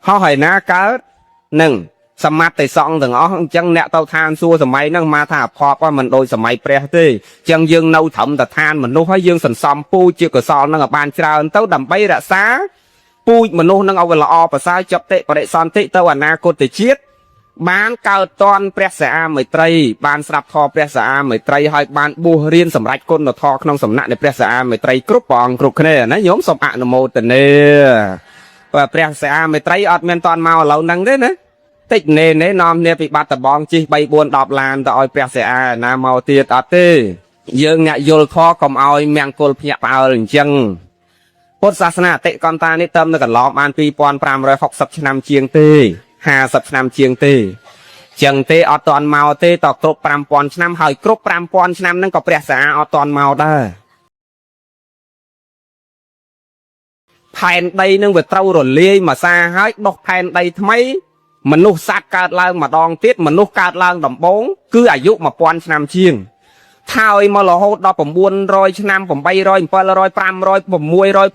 ហោះឲ្យណាកើតនឹងសមត្ថទេសង្ឃទាំងអស់អញ្ចឹងអ្នកទៅឋានសួគ៌សម័យហ្នឹងមកថាអភ័ព្វមិនដូចសម័យព្រះទេអញ្ចឹងយើងនៅត្រឹមតែឋានមនុស្សហើយយើងសន្សំពូជជាកុសលហ្នឹងឲ្យបានច្រើនទៅដើម្បីរក្សាពូជមនុស្សហ្នឹងឲ្យវាល្អប្រសើរចតិបរិសន្ធិទៅអនាគតជាតិបានកើតតនព្រះសិហាមេត្រីបានស្ដាប់ធម៌ព្រះសិហាមេត្រីហើយបានបួសរៀនសម្រេចគុណធម៌ក្នុងសំណាក់នៃព្រះសិហាមេត្រីគ្រប់ព្រះអង្គគ្រប់គ្នាណាញោមសូមអនុមោទនាបើព្រះសិហាមេត្រីអត់មានតនមកឥឡូវហ្នឹងទេណាតិចណែនាំគ្នាពីបាត់ដបងជិះ3 4 10ឡានទៅឲ្យព្រះសិហាណាមកទៀតអត់ទេយើងអ្នកយល់ខកុំឲ្យមង្គលភ្ញាក់ផ្អើលអញ្ចឹងពុទ្ធសាសនាអតិកន្តនេះតើនៅកន្លងបាន2560ឆ្នាំជាងទេ50ឆ្នាំជាងទេចឹងទេអត់តន់មកទេតគ្រប់5000ឆ្នាំហើយគ្រប់5000ឆ្នាំហ្នឹងក៏ព្រះសិហាអត់តន់មកដែរផែនដីនឹងវាត្រូវរលាយមួយសាហើយដុសផែនដីថ្មីមនុស្សសត្វកើតឡើងម្ដងទៀតមនុស្សកើតឡើងដំបូងគឺអាយុ1000ឆ្នាំជាង ថយមករហូតដល់900ឆ្នាំ800 700 500 600 400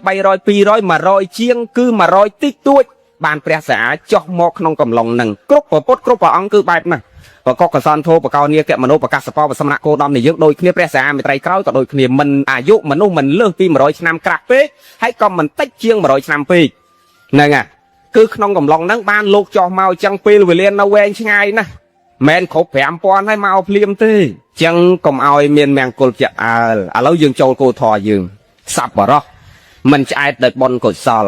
300 200 100ជាងគឺ100តិចតួចបានព្រះសាចុះមកក្នុងកំឡុងនឹងគ្រប់ព្រះពុទ្ធគ្រប់ព្រះអង្គគឺបែបហ្នឹងប្រកបកសន្ទោបកោនីកមនោបកាសបោសមណៈគោដំនៃយើងដូចគ្នាព្រះសាមេត្រីក្រោយក៏ដូចគ្នាមិនអាយុមនុស្សមិនលើសពី100ឆ្នាំក្រាស់ពេកហើយក៏មិនតិចជាង100ឆ្នាំពេកហ្នឹងហើយគឺក្នុងកំឡុងហ្នឹងបានលោកចោះមកអញ្ចឹងពេលវេលានៅវែងឆ្ងាយណាស់មិនគ្រប់5000ហើយមកភ្លាមទេអញ្ចឹងកុំឲ្យមានមង្គលជាអើលឥឡូវយើងចូលគោធរយើងសប្បុរសមិនឆ្អែតដោយបុណ្យកុសល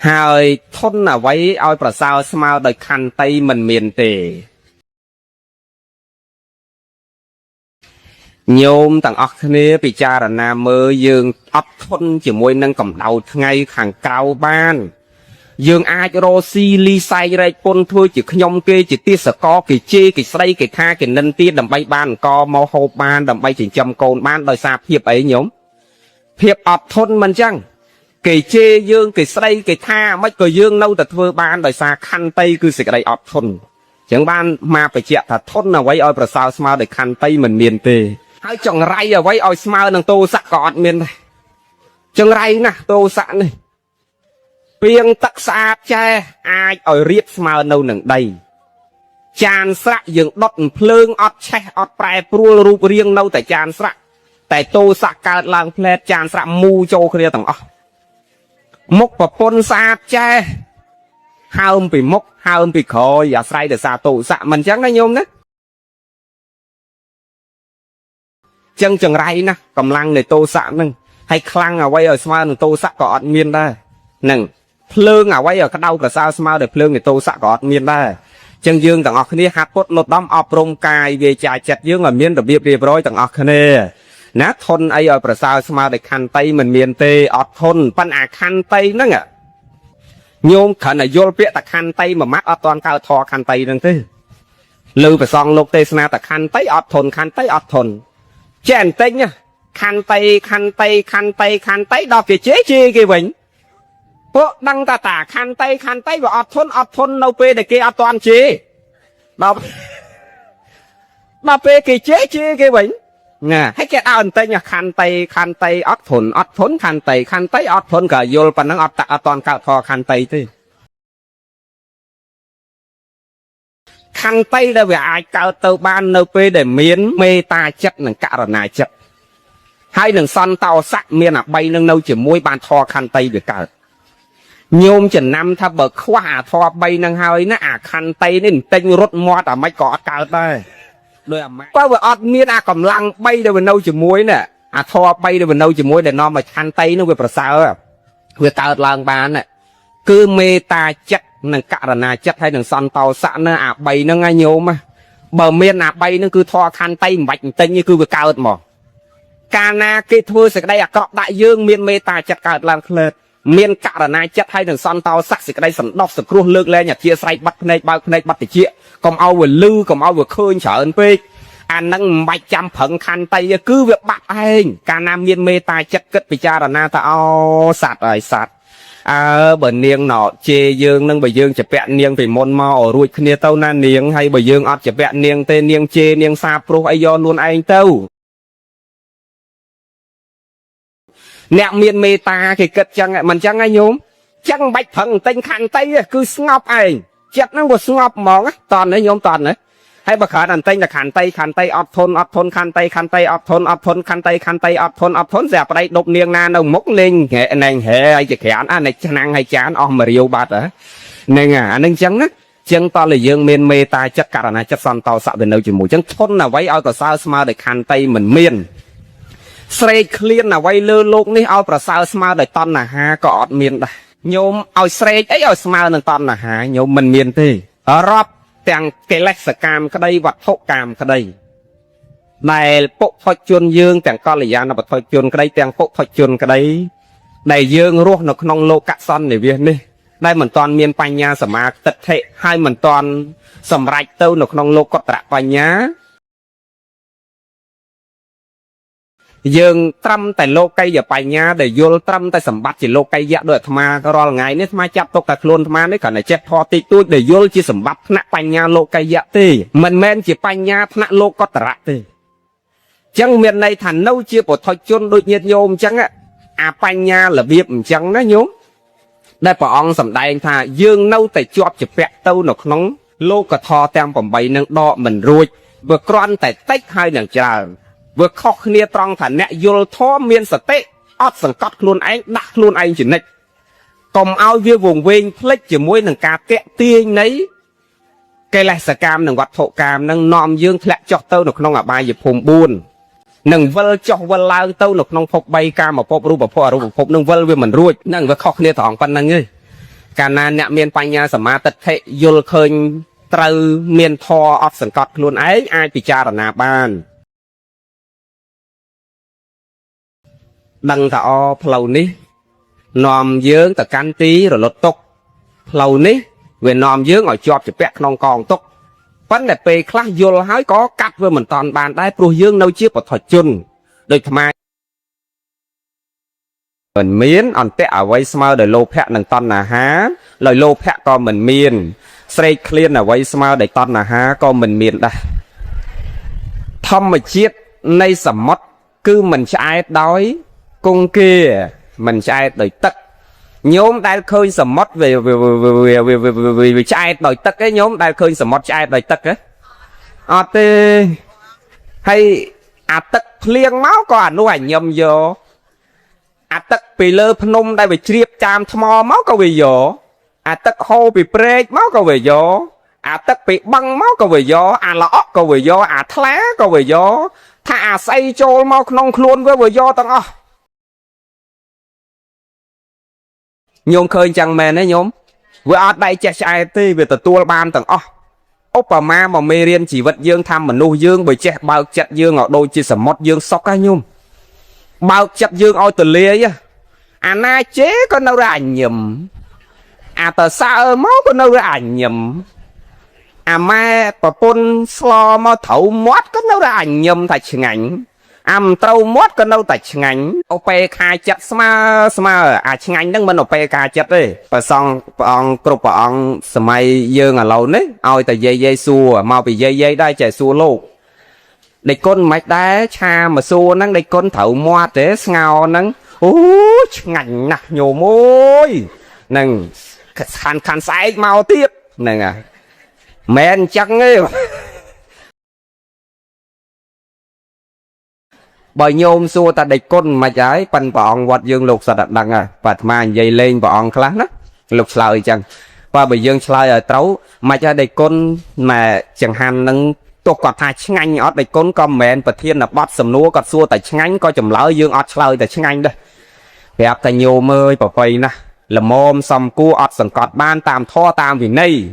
ហើយធន់អ្វីឲ្យប្រសើរស្មើដោយខន្តីមិនមានទេញោមទាំងអស់គ្នាពិចារណាមើលយើងអត់ធន់ជាមួយនឹងកម្ដៅថ្ងៃខាងក្រៅបានយើងអាចរកស៊ីលីសែងរែកពុនធ្វើជាខ្ញុំគេជាទេសកលគេជេរគេស្ដីគេថាគេនិន្ទាដើម្បីបានអង្គមកហូបបានដើម្បីចិញ្ចឹមកូនបានដោយសារភាពអីញោមភាពអត់ធន់មិនចឹងគេជេរយើងគេស្ដីគេថាមិនក៏យើងនៅតែធ្វើបានដោយសារខន្តីគឺសេចក្តីអត់ធន់ចឹងបានមកបញ្ជាក់ថាធន់អ្វីឲ្យប្រសើរស្មើដោយខន្តីមិនមានទេហើយចង្រៃអ្វីឲ្យស្មើនឹងទោសៈក៏អត់មានដែរចង្រៃណាស់ទោសៈនេះពីងទឹកស្អាតចែអាចឲ្យរៀបស្មើនៅនឹងដីចានស្រាក់យើងដុតភ្លើងអត់ឆេះអត់ប្រែប្រួលរូបរាងនៅតែចានស្រាក់តែទោសៈកើតឡើងផ្លែតចានស្រាក់មូចូលគ្នាទាំងអស់មុខប្រពន្ធស្អាតចែហើមពីមុខហើមពីក្រោយអាស្រ័យទៅសារទោសៈមិនអញ្ចឹងណាញោមណាចឹងចង្រៃណាស់កម្លាំងនៃទោសៈហ្នឹងហើយខ្លាំងអ្វីឲ្យស្មើនឹងទោសៈក៏អត់មានដែរហ្នឹងភ្លើងអ្វីឲ្យក្តៅប្រសើរស្មើដោយភ្លើងនៃទោសៈក៏អត់មានដែរចឹងយើងទាំងអស់គ្នាហាត់ពុតលត់ដំអប់រំកាយវាចាចិត្តយើងឲ្យមានរបៀបរៀបរយទាំងអស់គ្នាណាធន់អីឲ្យប្រសើរស្មើដោយខន្តីមិនមានទេអត់ធន់ប៉ុន្តែអាខន្តីហ្នឹងញោមគ្រាន់តែយល់ពាក្យតខន្តីមួយម៉ាត់អត់ទាន់កើតធរខន្តីហ្នឹងទេលើប្រសងលោកទេសនាតខន្តីអត់ធន់ខន្តីអត់ធន់ចេះបន្តិចខន្តីខន្តីខន្តីខន្តីដល់គេជេរគេវិញពួកដឹងតាខន្តីវាអត់ធន់នៅពេលដែលគេអត់ទាន់ជេរដល់ពេលគេជេរគេវិញណាហើយគេឲ្យបន្តិចខន្តីអត់ធន់ខន្តីអត់ធន់ក៏យល់ប៉ុណ្ណឹងអត់ទាន់កើតធរខន្តីទេខន្តីដែលវាអាចកើតទៅបាននៅពេលដែលមានមេត្តាចិត្តនិងករុណាចិត្តហើយនឹងសន្តោសៈមានអា3នឹងនៅជាមួយបានធរខន្តីវាកើតញោមចំណាំថាបើខ្វះអាធរ3នឹងហើយណាអាខន្តីនេះបន្តិចរត់មាត់អាម៉េចក៏អត់កើតដែរដោយអាម៉េចបើវាអត់មានអាកម្លាំង3ដែលវានៅជាមួយណាអាធរ3ដែលវានៅជាមួយដែលនាំឲ្យខន្តីនោះវាប្រសើរវាកើតឡើងបានគឺមេត្តាចិត្តនិងករុណាចិត្តហើយនឹងសន្តោសៈនៅអា3ហ្នឹងឯងញោមបើមានអា3ហ្នឹងគឺធរខន្តីមិនបាច់បន្តិចគឺវាកើតមកកាលណាគេធ្វើសេចក្តីអាក្រក់ដាក់យើងមានមេត្តាចិត្តកើតឡើងផ្លែតមានករុណាចិត្តហើយនឹងសន្តោសៈសេចក្តីសន្តោសសង្គ្រោះលើកលែងអធិស្ឋានបាត់ភ្នែកបើកភ្នែកបាត់តិចកុំឲ្យវាលឺកុំឲ្យវាឃើញច្រើនពេកអាហ្នឹងមិនបាច់ចាំប្រឹងខន្តីគឺវាបាត់ឯងកាលណាមានមេត្តាចិត្តគិតពិចារណាថាអូសត្វហើយសត្វបើនាងណោជេរយើងនឹងបើយើងជពាក់នាងពីមុនមកឲ្យរួចគ្នាទៅណានាងហើយបើយើងអត់ជពាក់នាងទេនាងជេរនាងសាព្រោះអីយកខ្លួនឯងទៅអ្នកមានមេត្តាគេគិតចឹងមិនចឹងហ៎ញោមចឹងមិនបាច់ប្រឹងទិញខន្តីគឺស្ងប់ឯងចិត្តហ្នឹងវាស្ងប់ហ្មងតន់នេះញោមតន់នេះហើយបើគ្រាន់តែទិញតែខន្តីអត់ធន់ខន្តីអត់ធន់ខន្តីអត់ធន់ស្រាប់ប្តីដប់នាងណានៅមុខលេងហែណែងហែហើយជាក្រានអាឆ្នាំងហើយចានអស់មួយរាវបាត់ហ្នឹងអាហ្នឹងចឹងណាចឹងតើយើងមានមេត្តាចិត្តករុណាចិត្តសន្តោសៈវានៅជាមួយចឹងធន់អ្វីឲ្យប្រសើរស្មើដោយខន្តីមិនមានស្រេកឃ្លានអ្វីលើលោកនេះឲ្យប្រសើរស្មើដោយតណ្ហាក៏អត់មានដែរញោមឲ្យស្រេកអីឲ្យស្មើនឹងតណ្ហាញោមមិនមានទេរាប់ទាំងកិលេសកម្មក្តីវត្ថុកម្មក្តីដែលពុទ្ធជនយើងទាំងកល្យាណបទជនក្តីទាំងពុទ្ធជនក្តីដែលយើងរស់នៅក្នុងលោកសន្និវាសនេះដែលមិនទាន់មានបញ្ញាសមាទិដ្ឋិហើយមិនទាន់សម្រេចទៅនៅក្នុងលោកតរបញ្ញាយើងត្រឹមតែលោកីយបញ្ញាដែលយល់ត្រឹមតែសម្បត្តិជាលោកីយៈដោយអាត្មារាល់ថ្ងៃនេះអាត្មាចាប់ទុកតែខ្លួនអាត្មានេះគ្រាន់តែចេះធម៌តិចតួចដែលយល់ជាសម្បត្តិថ្នាក់បញ្ញាលោកីយៈទេមិនមែនជាបញ្ញាថ្នាក់លោកតរៈទេ chẳng miền này thành nâu chia bộ thôi chôn đôi nhiệt nhôm chẳng á à bánh nha là biếp chẳng đó nhôm đây bà ông sầm đại anh thà dương nâu tại chọp chụp vẹt tâu nó nóng lô cả thò tem bầm bay nâng đo mình ruồi vừa con tại tách hai nằng trà vừa khóc nia trăng thà nẹ vô thò miên sờ tê ót sừng cắt luôn anh đặt luôn anh chỉ nịch còn ao vía vùng ven flex chỉ muối nằng cà kẹ tiên nấy cây lại sờ cam nằng quạt thổ cam nằng nòm dương thẹn chọt tâu nó nong à bài dịp phùng buồn nằng vơ chọt vơ lao tâu nó nong phộc bay cam mà phộc ru mà phộc nằng vơ với mình ruồi nằng vừa khóc nia thòng pan nằng ơi cả na nẹ miên bánh nha sầm ma tật thệ vô khơi trâu miên thò ọt sừng cọt luôn ấy ai bị cha là nà ban đằng thọ phlâu ní nòm dướng tờ can tí rồi lột tục phlâu ní về nòm dướng ở chọp chỉ bẹt non còn tục vấn đề pe khác vô hái có cắt với mình toàn bàn tay pro dướng nâu chiếc một thuật chun đôi tham ai mình miến on tệ ở quay smile đời lô pet nằng ton là há lời lô pet con mình miên say clean ở quay smile đời ton là há con mình miên đây thom mà chiết nay sầm mót cứ mình trái đói cung kia mình trái đời tất nhóm đại khơi sầm mót về trái đời tất cái nhóm đại khơi sầm mót trái đời tất á hay à tất liêng máu có ảnh nuôi nhầm vô à tất bị lơ phnom đây bị triệp chạm thò máu có về gió à tất hô bị break máu có về gió à tất bị băng máu có về gió à lọ có về gió à thá có về gió tha à say trôi máu non luôn với về gió tăng à nhôm khơi chẳng mền đấy nhôm với ở đây chạy chạy ti về từ tua ban tầng Obama mà mê riêng chỉ vật dương tham mà nuôi dương bởi trẻ bao chặt dương ở đôi chỉ sầm mót dương sóc cái nhôm bao chặt dương ôi từ lia á à na chế con đâu ra ảnh nhầm à tờ xa ơ máu con đâu ra ảnh nhầm à ma bà pôn slo mà thấu mót con đâu ra ảnh nhầm tại chừng ảnh am trâu mót con đâu tại chừng ảnh op khai chặt sma à chừng ảnh đang bên op khai chặt đi bà xong ông cục ông smay dương ở lâu nấy ôi tờ dây xua mau bị dây đây chạy xua luôn để con mạch đá cha mà xua nắng để con thấu mót thế ngào nắng ngành nè nhiều môi nâng khăn sái mau tiếp nâng à men chắc ấy bởi nhôm xua ta địch con mà trái pan bọn vật dương lục sạch đằng à và mà dây lên bọn khác đó lục lời chẳng và bởi dương lời ở trấu mà cho địch con mà chẳng hạn nâng tôi có thay ngành ở địch con comment và thiên là bắt sầm núa có xua tại ngành có chùm lỡ dương ở lời tại ngành đây đẹp tại nhiều mơi bỏ phây nè là mồm xong cua ọt sẵn cọt ban tam tho tam vì này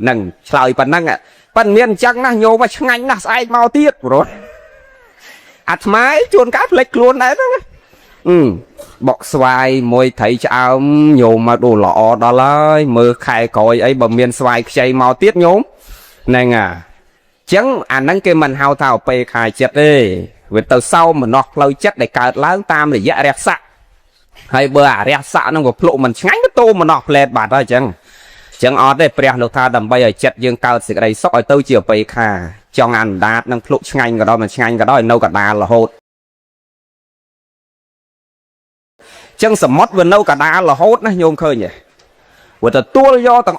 nâng lời phần năng ạ phần miền chắc nè nhiều mà ngành nè sai mau tiết rồi mái chuồn cát lệch luôn đấy đó bọc xoài môi thấy chào nhiều mà đồ lọ đó là mơ khai còi ấy bầm miền xoài chay mau tiết nhóm này à chẳng anh nâng cái mình hao thảo pe khai chết đi vì từ sau mà nọt lâu chết để cợt lớn tam để dạ rẹt sạ hay bờ rẹt sạ nó gục lộ mình ngánh cái tô mà nọt lên bạt thôi chẳng ở đây bẹt được tha đầm bây giờ chết dương cao sự đây sốc ở tôi chiều pe khai cho ngàn đạt nâng lộ ngành cái đó mà ngành cái đó nâu cả đà là hốt chân sầm mót vừa nâu cả đà là hốt nó nhôm khơi nhỉ vừa từ tua do tầng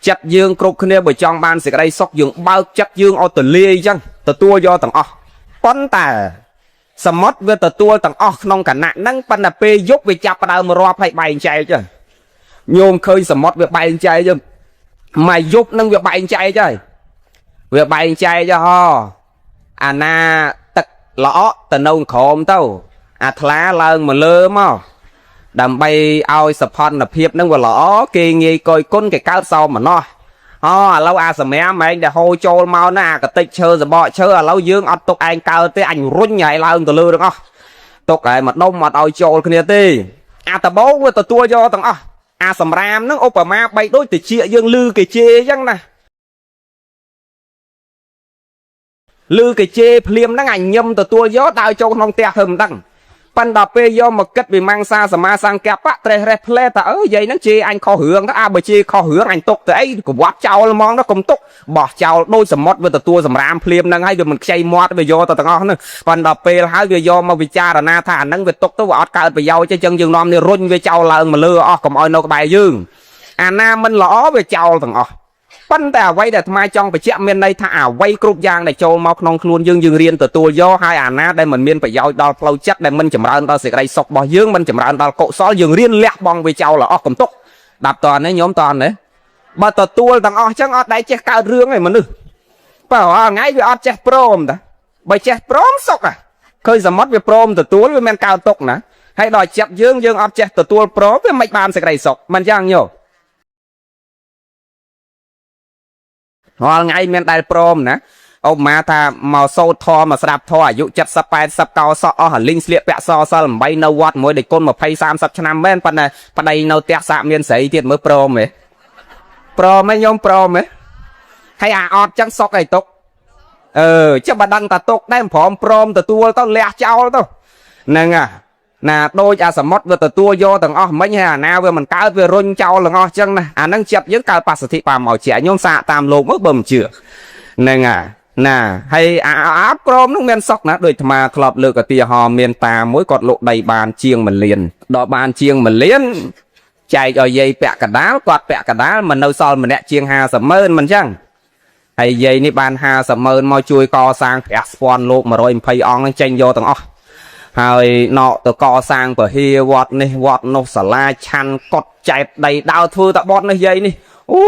chặt dương cục kia bởi trong ban sẽ đây sóc dương bao chặt dương ở từ lia chăng từ tua do tầng con tà sầm mót với từ tua tầng nông cả nạn năng pan là pe giúp về chặt vào mà ro phải bay chạy chứ nhôm khơi sầm mót việc bay chạy chứ mày giúp năng việc bay chạy chứ việc bay chạy cho ho à na tật lõ từ nông khom tao à thá lơn mà lơ mà đầm bay ao sập hòn là hiệp nó vừa lõ kia nghe coi con cái cao sau mà nó lâu à sầm mẹ mày để hôi trôi mau na cái tích chơi rồi bỏ chơi à lâu dương ăn tục anh cao tới anh run nhảy lơn từ lơ được không tục cái mặt đông mặt ao trôi kia tê à tờ bố với tờ tua do tầng à sầm ram nó Obama bay đối từ chia dương lư cái chê chăng nè lư cái chê phim nó ngành nhâm tờ tua gió tao cho non te hầm đằng Pan đọc bê do mà kết vì mang xa sả ma sang kẹp á tre rep lê ta vậy nó chi anh kho hưởng đó à bởi chi kho hưởng anh tục tới của bóp cháu mong nó cũng tục bỏ cháu đôi sầm mót với tờ tua sầm ram phim năng hay được mình chay mót về do tờ ngon nữa Pan đọc bê hai về do mà vì cha là na thả năng về tục tới vọt cao về dâu cho chân dương non đi run về cháu là mà lừa còn oi nó bài dương à na mình lõ về cháu thằng Pan ta quay để mai trong phải chạm miền đây thả quay cục giang này châu mọc non luôn dương riêng từ tua do hai à na đây mình miền phải giao đo lâu chất đây mình chậm ra ta sẽ đây sọc bỏ dương mình chậm ra ta cộ xó dương riêng lẹt bong về châu là cầm túc đạp toàn đấy nhóm toàn đấy bà tờ tua thằng chẳng đây che cao rương này mà nữ bảo ngay về che prom ta bởi che prom sọc à khơi giờ mất về prom từ tua với men cao túc nè hay đòi chặt dương che từ tua prom với mạch bàn sẽ đây sọc mình chẳng nhiều ngay men đai prom nè ông má ta màu sâu thò mà sạp thò dụ chặt sập bài sập cao sọ hẳn linh sliệp bẹ so bay nâu quạt mỗi để con một phay sam sập năm bên phần này phần đây nâu tẹt sạm miên sấy tiền mới prom ấy prom ấy nhom prom ấy hay ọt trắng sọc này tục chứ bà đăng ta tục đem phỏng prom từ tua tao lẹ trao tao nè nè đôi sầm mót vừa từ tua vô tầng mấy nhà nào vừa mình cao vừa run trao là chân này năng chập những cao pa thị pa màu trẻ nhôm xạ tam lô mất bầm chửa nè hay áp crom nó men sọc nè đôi mà club lược ở tia hò miền tà mỗi cọt lộ đầy bàn chiêng mình liền đọ bàn chiêng mình liền chạy ở dây bẹ cả đá quạt bẹ cả đá mình đâu sol mình nè chiêng hà sầm mơn mình chăng hay dây ní bàn hà sầm mơn mò chui co sang spawn lô mà rồi pay on tranh vô tầngហើយណតកសាងពហិវត្តនេះវត្តនោះសាលាឆាន់កត់ចែកដីដើរធ្វើតបត់នេះយាយនេះអូ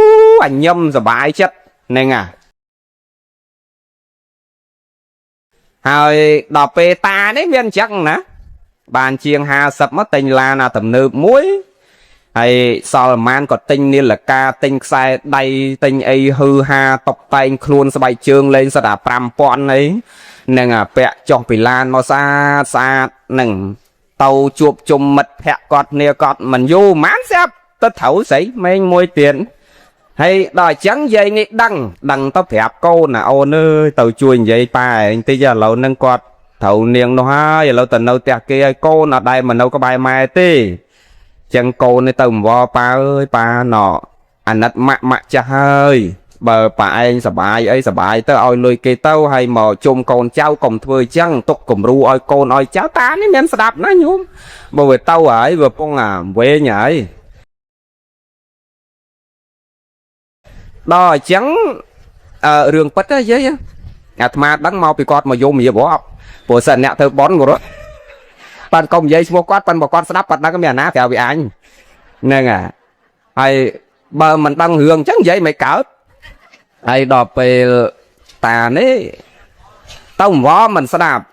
អញញឹមសบายចិត្តហ្នឹងហើយដល់ពេលតានេះមានអញ្ចឹងណាបានជាង50មកទិញឡានអាទំនើបមួយហើយសល់ម៉ានក៏ទិញនាឡិកាទិញខ្សែដៃទិញអីហឺហាតុបតែងខ្លួនស្បែកជើងលេងសិតអា 5000 អីនឹងពាក់ចុះពីឡានមកស្អាតនឹងទៅជួបជុំមិត្តភក្តិគាត់គ្នាគាត់មិនយូរម៉ានស្រាប់ទៅត្រូវស្រីម៉េងមួយទៀតហើយដល់អញ្ចឹងយាយនេះដឹងទៅប្រាប់កូនណាអូនអើយទៅជួយនិយាយប៉ាឯងតិចឥឡូវនឹងគាត់ត្រូវនាងនោះហើយឥឡូវទៅនៅផ្ទះគេឲ្យកូនអត់ដែរមកនៅក្បែរម៉ែទេចឹងកូននេះទៅអង្វរប៉ាអើយប៉ាណោអាណិតម៉ាក់ចាស់ហើយបើប៉ាឯងសបាយអីសបាយទៅឲ្យលុយគេទៅហើយមកជុំកូនចៅកុំធ្វើអញ្ចឹងទុកគំរូឲ្យកូនឲ្យចៅតានេះមានស្ដាប់ណាញោមបើវាទៅហើយវាពងវែងហើយដល់អញ្ចឹងរឿងពិតទេយាយអាត្មាដឹងមកពីគាត់មកយំរៀបរាប់ព្រោះសិនអ្នកធ្វើបន់គាត់ប៉ាន់កុំនិយាយឈ្មោះគាត់ប៉ាន់បើគាត់ស្ដាប់គាត់ដឹងមានអាណាក្រៅពីអញហ្នឹងហើយបើមិនដឹងរឿងអញ្ចឹងនិយាយមិនកើតហើយដល់ពេលតានេះទៅអង្វរមិនស្ដាប់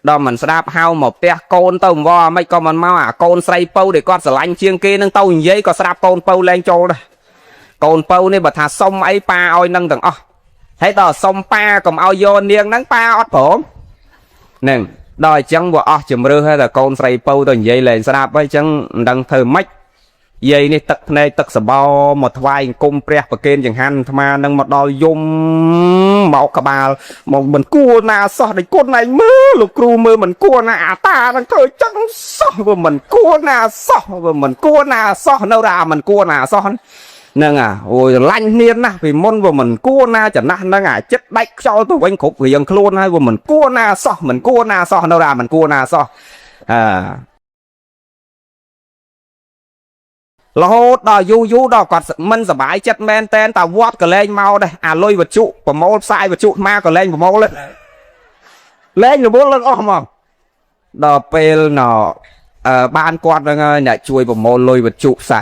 ដល់មិនស្ដាប់ហៅមកផ្ទះកូនទៅអង្វរមិនក៏មិនមកអាកូនស្រីពៅដែលគាត់ស្រឡាញ់ជាងគេនឹងទៅនិយាយក៏ស្ដាប់កូនពៅលែងចូលដែរកូនពៅនេះបើថាសុំអីប៉ាឲ្យនឹងទាំងអស់ហើយដល់សុំប៉ាកុំឲ្យយកនាងហ្នឹងប៉ាអត់ព្រមហ្នឹងដល់អញ្ចឹងវាអស់ជំរឿហើយតែកូនស្រីពៅទៅនិយាយលែងស្ដាប់ហើយអញ្ចឹងមិនដឹងធ្វើម៉េចយាយនេះទឹកភ្នែកទឹកសបោមកថ្វាយអង្គមព្រះប្រគេនចង្ហាន់អាត្មានឹងមកដល់យំមកក្បាលមកមិនគួរណាសោះដូចគុណឯងមើលលោកគ្រូមើលមិនគួរណាអាតានឹងធ្វើចឹងសោះវាមិនគួរណាសោះវាមិនគួរណាសោះនៅរាមិនគួរណាសោះហ្នឹងអូយឡាញ់នាងណាពីមុនវាមិនគួរណាចំណាស់ហ្នឹងចិត្តដាច់ខ្យល់ទៅវិញគ្រប់រៀងខ្លួនហើយវាមិនគួរណាសោះមិនគួរណាសោះនៅរាមិនគួរណាសោះរហូតដល់យូរដល់គាត់មិនសบายចិត្តមែនតែនតាវត្តក៏លែងមកដែរអាលុយវត្ថុប្រមូលផ្សាយវត្ថុអាក៏លែងប្រមូលលែងរវល់ឡើងអស់ហ្មងដល់ពេលបានគាត់ហ្នឹងអ្នកជួយប្រមូលលុយវត្ថុផ្សា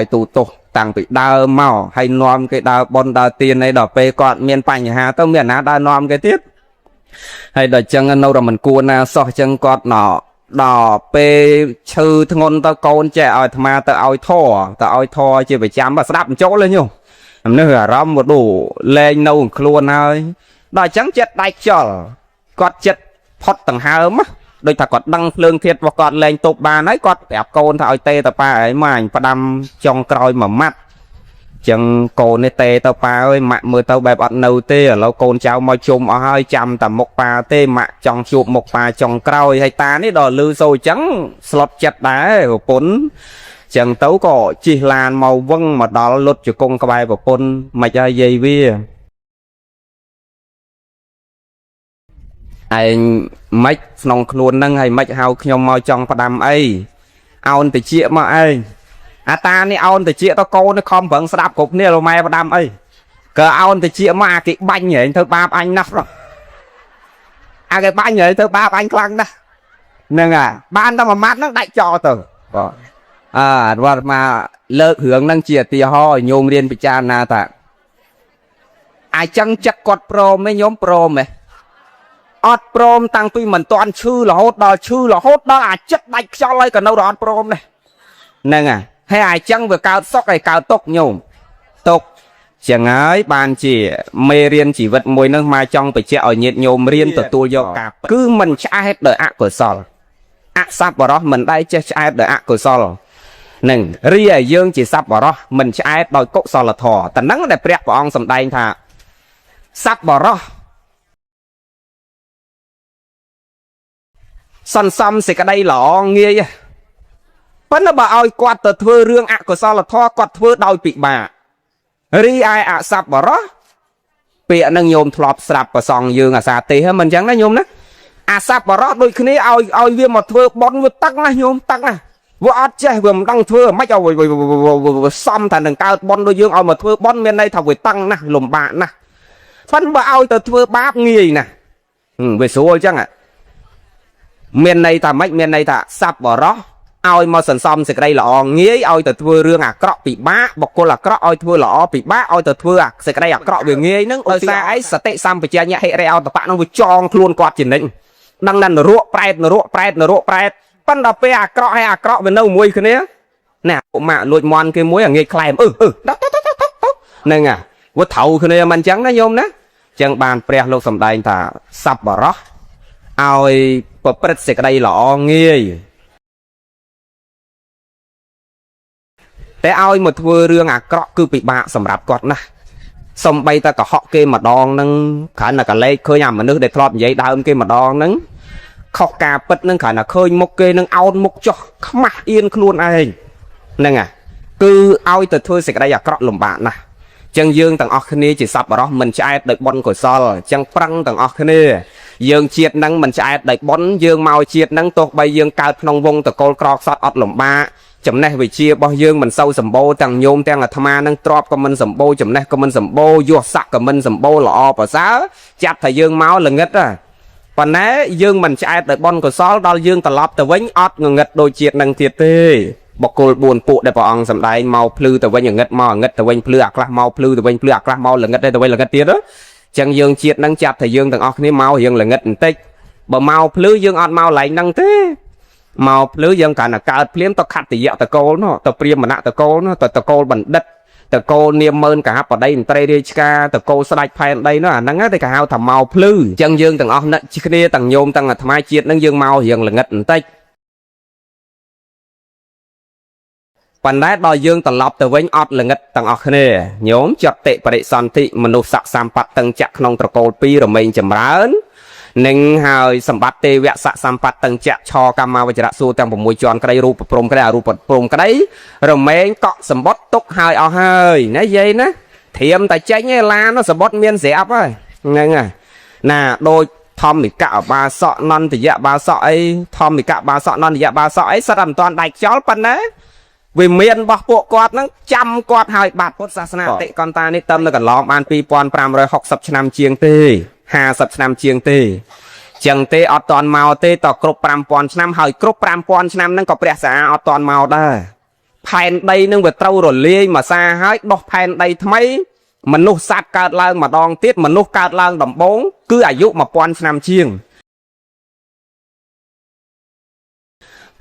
យទូទោសតាំងពីដើមមកហើយនាំគេដើរបនដើរទៀនអីដល់ពេលគាត់មានបញ្ហាទៅមានអាណាដើរនាំគេទៀតហើយដល់ចឹងនៅតែមិនគួរណាសោះចឹងគាត់ដល់ពេលឈឺធ្ងន់ទៅកូនចេះឲ្យអាត្មាទៅឲ្យធរជាប្រចាំស្ដាប់បញ្ចូលលេញនោះអារម្មណ៍មកដូរលែងនៅខ្លួនហើយដល់អញ្ចឹងចិត្តដាច់ខ្យល់គាត់ចិត្តផុតដង្ហើមដូចថាគាត់ដឹងភ្លើងធាតុរបស់គាត់លែងទប់បានហើយគាត់ប្រាប់កូនថាឲ្យទេតប៉ាឯងម៉ាញផ្ដាំចុងក្រោយមួយម៉ាត់ chẳng cô này tê tao pa ơi mạ mưa tao bẹp ọt nâu tê ở lâu côn cháu mò chôm ở hơi chăm tầm một pa tê mạ trong chụp một pa trong croi hay ta ní đò lư sôi trắng slot chặt đá của bốn chẳng tấu có chỉ làn màu vân mà đó lột cho con cái bài của bốn mà cho dây vía anh mấy nòng luôn nâng hay mấy hao nhom mò trong đam ấy ao thì chia mà ấy ta này ao thì chia tao cô nó không vẫn đạp cục nè rồi mày đam ấy cờ ao thì chia mà cái banh nhảy thôi ba anh nắp rồi cái banh nhảy thôi ba anh căng đó nè ban tao mà mát nó đại cho từ và mà lơ hướng năng chia thì ho nhôm riêng bị cha na ta ai chăng chắc quạt pro mấy nhóm pro mày ọt prom tăng tuy mình toàn chư là hốt đó chất đạch cho lấy cả đâu đó ọt prom này nè hay ai chăng vừa cao sóc hay cao tốc nhung tốc chẳng ấy bàn chỉ mê riêng chỉ vật mùi nước mai trong phải chạy ở nhiệt nhôm riêng từ tôi do cả cứ mình trả hết đời ạ của sol sắp vào đó mình đây chơi trả hết đời ạ của sol nè ria dương chỉ sắp vào đó mình trả hết đòi cốc sol là thò tận nắng đẹp đẹp của ông sầm đây thà sắp vào đó săn xăm sẽ cái đây lọ nghe vẫn là bà ơi quạt tờ thưa rương ạ của sao là thoa quạt thưa đòi bị bà ri ai sạp bảo đó bịa nâng nhôm thọp sạp và sòng dương xa tê hết mình chẳng nó nhôm đó sạp bảo đó đôi khi ôi viên một thưa bón vừa tắc là nhôm tắc là vừa ớt chơi vừa đăng thưa mấy cháu vừa xăm thành đằng cao bón đôi dương ôi mà thưa bón bên đây thảo vừa tăng nè lùm bạn nè phân bà ôi tờ thưa báp nghi nè về số chắc ạ miền này ta mấy miền này ta sắp bỏ đó ôi mà sần xăm sẽ đây là nghĩa ôi từ thưa rương cọ bị bá bọc cô là cọ ôi thưa là bị bá ôi từ thưa sẽ đây cọ về nghĩa nâng ôi xa ấy sẽ tệ xăm phải chia nhẹ hệ reo tập bạn nó vừa tròn luôn quạt chỉ định đang nằm ruộng pride phân đập về cọ hay cọ về nâu muối cái này nè mà lụi mòn cái muối ở nghề clam đó nên vớt thầu cái này mình trắng nó nhôm đó chẳng bàn pre lô sầm đây ta sắp bỏ đó ôi bật sẽ đây lọ ngheแต่ឲ្យមកធ្វើរឿងអាក្រក់គឺពិបាកសម្រាប់គាត់ណាស់សំបីតែកុហកគេម្ដងហ្នឹងគ្រាន់តែកលេចឃើញអាមនុស្សដែលធ្លាប់និយាយដើមគេម្ដងហ្នឹងខុសការពិតហ្នឹងគ្រាន់តែឃើញមុខគេនឹងអោនមុខចុះខ្មាស់អៀនខ្លួនឯងហ្នឹងគឺឲ្យទៅធ្វើសេចក្តីអាក្រក់លំបាកណាស់ចឹងយើងទាំងអស់គ្នាជាសប្បុរសមិនឆ្អែតដោយបុណ្យកុសលចឹងប្រឹងទាំងអស់គ្នាយើងជាតិហ្នឹងមិនឆ្អែតដោយបុណ្យយើងមកជាតិហ្នឹងទោះបីយើងកើតក្នុងវងតកូលក្រខ្សត់អត់លំបាកចំណេះវិជ្ជារបស់យើងមិនសូវសម្បូរទាំងញោមទាំងអាត្មានឹងទ្របក៏មិនសម្បូរចំណេះក៏មិនសម្បូរយសស័កក៏មិនសម្បូរល្អប្រសើរចាប់ថាយើងមកល្ងិតប៉ុន្តែយើងមិនឆ្អែតដោយបុណ្យកុសលដល់យើងត្រឡប់ទៅវិញអត់ងងឹតដូចជាតិនឹងទៀតទេបកគល4ពួកដែលព្រះអង្គសម្ដែងមកភ្លឺទៅវិញងឹតមកងឹតទៅវិញភ្លឺអាខ្លះមកភ្លឺទៅវិញភ្លឺអាខ្លះមកល្ងឹតទៅវិញល្ងឹតទៀតចឹងយើងជាតិនឹងចាប់ថាយើងទាំងអស់គ្នាមករៀងល្ងឹតបន្តិចបើមកភ្លឺយើងអត់មកឡែងហ្នឹងទេមកភ្លឺយើងកាន់តែកើតភ្លាមទៅខត្តយៈតកូលនោះទៅព្រាមណៈតកូលនោះទៅតកូលបណ្ឌិតតកូលនាមមើលកហបដីមន្ត្រីរាជការតកូលស្ដេចផែនដីនោះអាហ្នឹងតែគេហៅថាមកភ្លឺចឹងយើងទាំងអស់អ្នកគ្នាទាំងញោមទាំងអាត្មាជាតិនឹងយើងមករៀងល្ងឹតបន្តិចប៉ុន្តែដល់យើងត្រឡប់ទៅវិញអត់ល្ងឹតទាំងអស់គ្នាញោមចតិបរិសន្ធិមនុស្សស័ក្តិសម្បត្តិទាំងចក្រក្នុងត្រកូល2រមែងចម្រើននឹងហើយសម្បត្តិទេវៈស័ក្តិសម្បត្តិទាំងចក្រឆកម្មាវចរៈសួរទាំង6ជាន់ក្តីរូបព្រំក្តីអរូបព្រំក្តីរមែងកក់សម្បត្តិទុកហើយអស់ហើយណាយាយណាធៀមតែចេញឯឡានសម្បត្តិមានស្រាប់ហើយហ្នឹងហើយណាដូចធម្មិកៈបាសកនន្តយៈបាសកអីធម្មិកៈបាសកនន្តយៈបាសកអីសិតតែមិនតាន់ដាច់ខ្យល់ប៉ុណ្ណាវាមានរបស់ពួកគាត់ហ្នឹងចាំគាត់ហើយបាត់ពុទ្ធសាសនាអតិកន្តានេះទៅនៅកន្លងបាន2560ឆ្នាំជាងទេ50ឆ្នាំជាងទេចឹងទេអត់តាន់មកទេតគ្រប់5000ឆ្នាំហើយគ្រប់5000ឆ្នាំហ្នឹងក៏ព្រះសាអត់តាន់មកដែរផែនដីនឹងវាត្រូវរលាយមួយសាហើយដោះផែនដីថ្មីមនុស្សសត្វកើតឡើងម្ដងទៀតមនុស្សកើតឡើងដំបូងគឺអាយុ1000ឆ្នាំជាង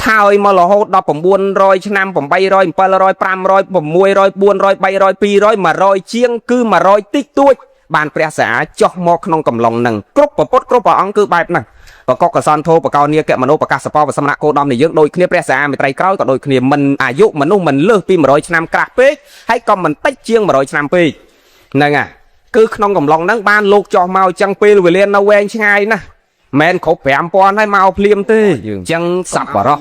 ថើយមករហូតដល់900ឆ្នាំ800 700 500 600 400 300 200 100ជាងគឺ100តិចតួច បានព្រះសាចុះមកក្នុងកំឡុងនឹងគ្រប់ប្រពុតគ្រប់ព្រះអង្គគឺបែបហ្នឹងបកកសន្ធោបកោនីកមនោបកាសបវសមណៈគោដំនៃយើងដូចគ្នាព្រះសាមេត្រីក្រោយក៏ដូចគ្នាមិនអាយុមនុស្សមិនលើសពី100ឆ្នាំក្រាស់ពេកហើយក៏មិនតិចជាង100ឆ្នាំពេកហ្នឹងហើយគឺក្នុងកំឡុងហ្នឹងបានលោកចោះមកចឹងពេលវេលានៅវែងឆ្ងាយណាស់មិនគ្រប់5000ហើយមកភ្លាមទេអញ្ចឹងសប្បុរស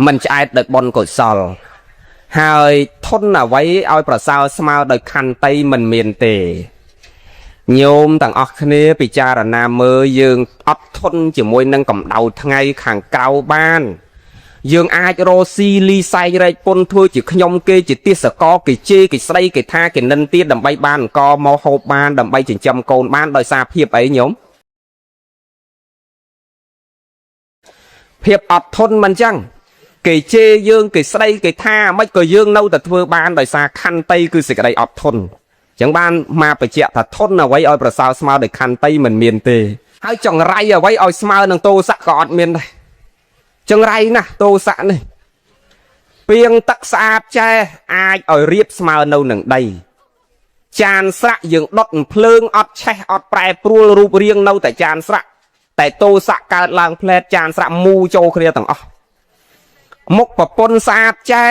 មិនឆ្អែតដោយបុណ្យកុសលហើយធន់អ្វីឲ្យប្រសើរស្មើដោយខន្តីមិនមានទេញោមទាំងអស់គ្នាពិចារណាមើលយើងអត់ធន់ជាមួយនឹងកម្ដៅថ្ងៃខាងក្រៅបានយើងអាចរស់ស៊ីលីសែងរែកពុនធ្វើជាខ្ញុំគេជាទេសកលគេជេរគេស្ដីគេថាគេនិនទៀតដើម្បីបានអង្គមកហូបបានដើម្បីចិញ្ចឹមកូនបានដោយសារភាពអីញោមភាពអត់ធន់មិនចឹងគេជេរយើងគេស្ដីគេថាមិនក៏យើងនៅតែធ្វើបានដោយសារខន្តីគឺសេចក្តីអត់ធន់ចឹងបានមកបញ្ជាក់ថាធន់អ្វីឲ្យប្រសើរស្មើដោយខន្តីមិនមានទេហើយចង្រៃអ្វីឲ្យស្មើនឹងទោសៈក៏អត់មានដែរចង្រៃណាស់ទោសៈនេះពីងទឹកស្អាតចេះអាចឲ្យរៀបស្មើនៅនឹងដីចានស្រាក់យើងដុតភ្លើងអត់ឆេះអត់ប្រែប្រួលរូបរាងនៅតែចានស្រាក់តែទោសៈកើតឡើងផ្លែតចានស្រាក់មូចូលគ្នាទាំងអស់មុខប្រពន្ធស្អាតចេះ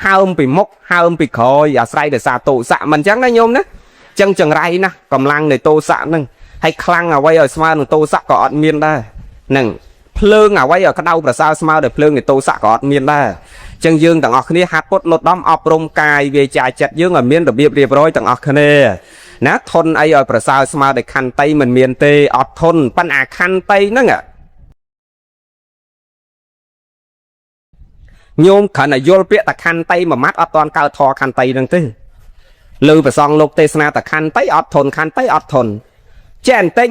ហើមពីមុខហើមពីក្រោយអាស្រ័យដោយសារទោសៈមិនអញ្ចឹងណាញោមណាអញ្ចឹងចង្រៃណាស់កម្លាំងនៃទោសៈហ្នឹងហើយខ្លាំងអ្វីឲ្យស្មើនឹងទោសៈក៏អត់មានដែរហ្នឹងភ្លើងអ្វីឲ្យក្តៅប្រសើរស្មើដោយភ្លើងនៃទោសៈក៏អត់មានដែរអញ្ចឹងយើងទាំងអស់គ្នាហាត់ពុតលត់ដំអប់រំកាយវាចាចិត្តយើងឲ្យមានរបៀបរៀបរយទាំងអស់គ្នាណាធន់អីឲ្យប្រសើរស្មើដោយខន្តីមិនមានទេអត់ធន់ប៉ុន្តែខន្តីហ្នឹងញោមគ្រាន់តែយល់ពាក្យតខន្តីមួយម៉ាត់អត់តាន់កើតធរខន្តីហ្នឹងទេលើប្រសងលោកទេសនាតខន្តីអត់ធន់ខន្តីអត់ធន់ចេះបន្តិច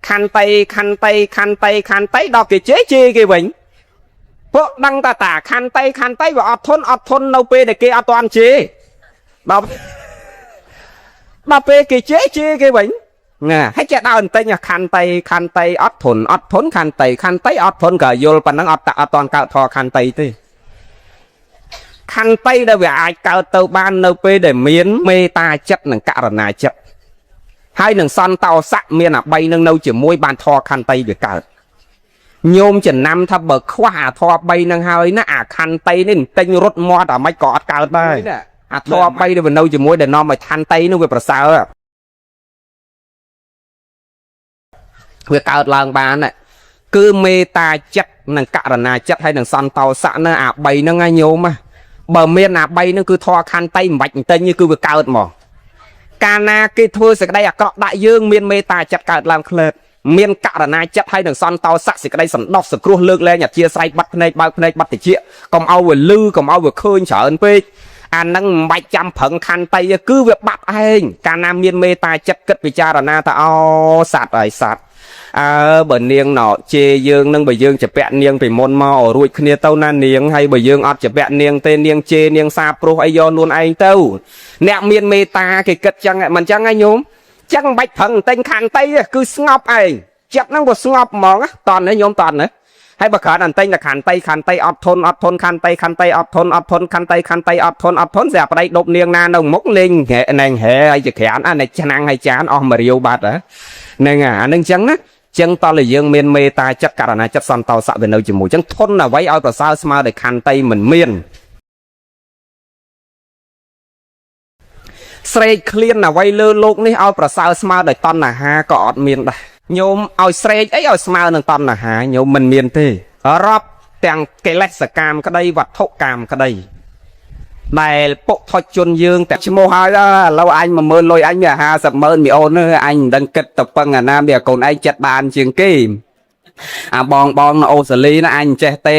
ខន្តីខន្តីខន្តីខន្តីដល់គេជេរគេវិញពួកដឹងតាខន្តីខន្តីវាអត់ធន់នៅពេលដែលគេអត់តាន់ជេរដល់ពេលគេជេរគេវិញណាហើយចេះដល់បន្តិចខន្តីខន្តីអត់ធន់ខន្តីអត់ធន់ក៏យល់ប៉ុណ្ណឹងអត់តាន់កើតធរខន្តីទេខន្តីដែលវាអាចកើតទៅបាននៅពេលដែលមានមេត្តាចិត្តនិងករុណាចិត្តហើយនឹងសន្តោសៈមានអា3នឹងនៅជាមួយបានធរខន្តីវាកើតញោមចំណាំថាបើខ្វះអាធរ3នឹងហើយណាអាខន្តីនេះបន្តិចរត់មាត់អាមិនក៏អត់កើតដែរអាធរ3ដែលវានៅជាមួយដែលនាំឲ្យខន្តីនោះវាប្រសើរវាកើតឡើងបានគឺមេត្តាចិត្តនិងករុណាចិត្តហើយនឹងសន្តោសៈនៅអា3នឹងឯងញោមបើមានអា3នឹងគឺធរខន្តីមិនបាច់បន្តិចគឺវាកើតមកកាលណាគេធ្វើសេចក្តីអាក្រក់ដាក់យើងមានមេត្តាចិត្តកើតឡើងក្លែតមានករុណាចិត្តហើយនឹងសន្តោសៈសេចក្តីសន្តោសសង្គ្រោះលើកលែងអធិស្ស្រ័យបាត់ភ្នែកបើកភ្នែកបាត់តិចកុំឲ្យវាលឺកុំឲ្យវាឃើញច្រើនពេកអានឹងមិនបាច់ចាំប្រឹងខន្តីគឺវាបាត់ឯងកាលណាមានមេត្តាចិត្តគិតពិចារណាថាអូសត្វហើយសត្វបើនាងណោជេរយើងនឹងបើយើងជាពាក់នាងពីមុនមករួចគ្នាទៅណានាងហើយបើយើងអត់ជាពាក់នាងទេនាងជេរនាងសាព្រោះអីយកនួនឯងទៅអ្នកមានមេត្តាគេគិតចឹងមិនចឹងឯងញោមចឹងមិនបាច់ប្រឹងតែងខន្តីគឺស្ងប់ឯងចិត្តហ្នឹងវាស្ងប់ហ្មងតន់ណាញោមតន់ណាហើយបើគ្រាន់តែតែងតែខន្តីអត់ធន់ខន្តីអត់ធន់ខន្តីអត់ធន់ស្រាប់ប្តីដប់នាងណានៅមុខលេងណែងហែហើយជាក្រានអានេះឆ្នាំងហើយចានអស់មួយរាវបាត់ហ្នឹងអានឹងចឹងណាចឹងតើយើងមានមេត្តាចិត្តករុណាចិត្តសន្តោសៈវានៅជាមួយចឹងធន់អ្វីឲ្យប្រសើរស្មើដោយខន្តីមិនមានស្រេកឃ្លានអ្វីលើលោកនេះឲ្យប្រសើរស្មើដោយតណ្ហាក៏អត់មានដែរញោមឲ្យស្រេកអីឲ្យស្មើនឹងតណ្ហាញោមមិនមានទេរាប់ទាំងកិលេសកម្មក្តីវត្ថុកម្មក្តីដែលពុកថុចជនយើងតែឈ្មោះហើយឥឡូវអញ10000លុយអញមាន500000មីអូនអញមិនដឹងគិតទៅពឹងអាណាមានកូនឯងចិត្តបានជាងគេអាបងនៅអូស្ត្រាលីណាអញចេះទេ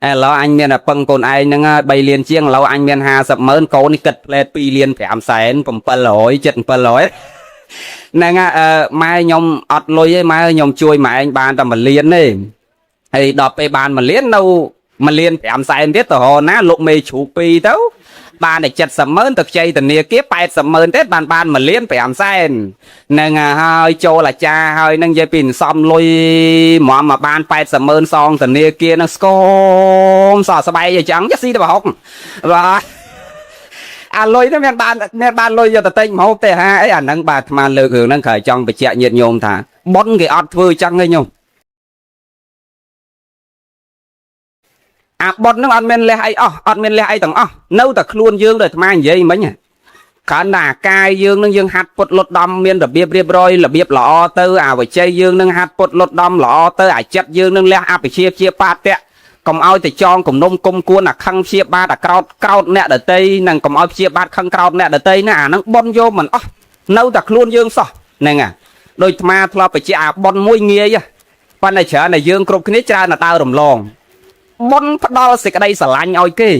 ឥឡូវអញមានតែពឹងកូនឯងហ្នឹង3លានជាងឥឡូវអញមាន500000កូននេះគិតផ្លែត2លាន5សែន700 7700ហ្នឹងម៉ែខ្ញុំអត់លុយទេម៉ែខ្ញុំជួយម៉ែឯងបានតែ1លានទេហើយដល់ពេលបាន1លាននៅ1លាន5សែនទៀតទៅរណាលោកមេជ្រូក2ទៅបានតែ700,000ទៅខ្ចីធនាគារ800,000ទៀតបាន1លាន5សែនហ្នឹងហើយចូលអាចារ្យហើយនឹងនិយាយពីសំលុយមកបាន800,000សងធនាគារនឹងស្គមសោះស្បែកអញ្ចឹងស៊ីទៅប្រហុកបាទ អាលុយទៅមានបានលុយយកទៅទិញម្ហូបទេហាអីអាហ្នឹងបាទអាត្មាលើករឿងហ្នឹងក្រោយចង់បញ្ជាក់ញាតិញោមថាប៉ុនគេអត់ធ្វើចឹងទេញោមអាប៉ុនហ្នឹងអត់មានលះអីអស់អត់មានលះអីទាំងអស់នៅតែខ្លួនយើងដូចអាត្មានិយាយមិញកាលណាកាយយើងនឹងយើងហាត់ពុតលុតដំមានរបៀបរៀបរយរបៀបល្អទៅអាវិជ័យយើងនឹងហាត់ពុតលុតដំល្អទៅអាចិត្តយើងនឹងលះអភិជាជាបាតៈកុំឲ្យទៅចងគំនុំគុំគួនអាខឹងព្យាបាទអាក្រោតអ្នកដតីនឹងកុំឲ្យព្យាបាទខឹងក្រោតអ្នកដតីណាអាហ្នឹងប៉ុនយកមិនអស់នៅតែខ្លួនយើងសោះហ្នឹងដូចអាត្មាធ្លាប់បញ្ជាក់អាប៉ុនមួយងាយប៉ុន្តែច្រើនតែយើងគ្រប់គ្នាច្រើនតែដើររំលងប៉ុនផ្ដល់សេចក្តីស្រឡាញ់ឲ្យគេ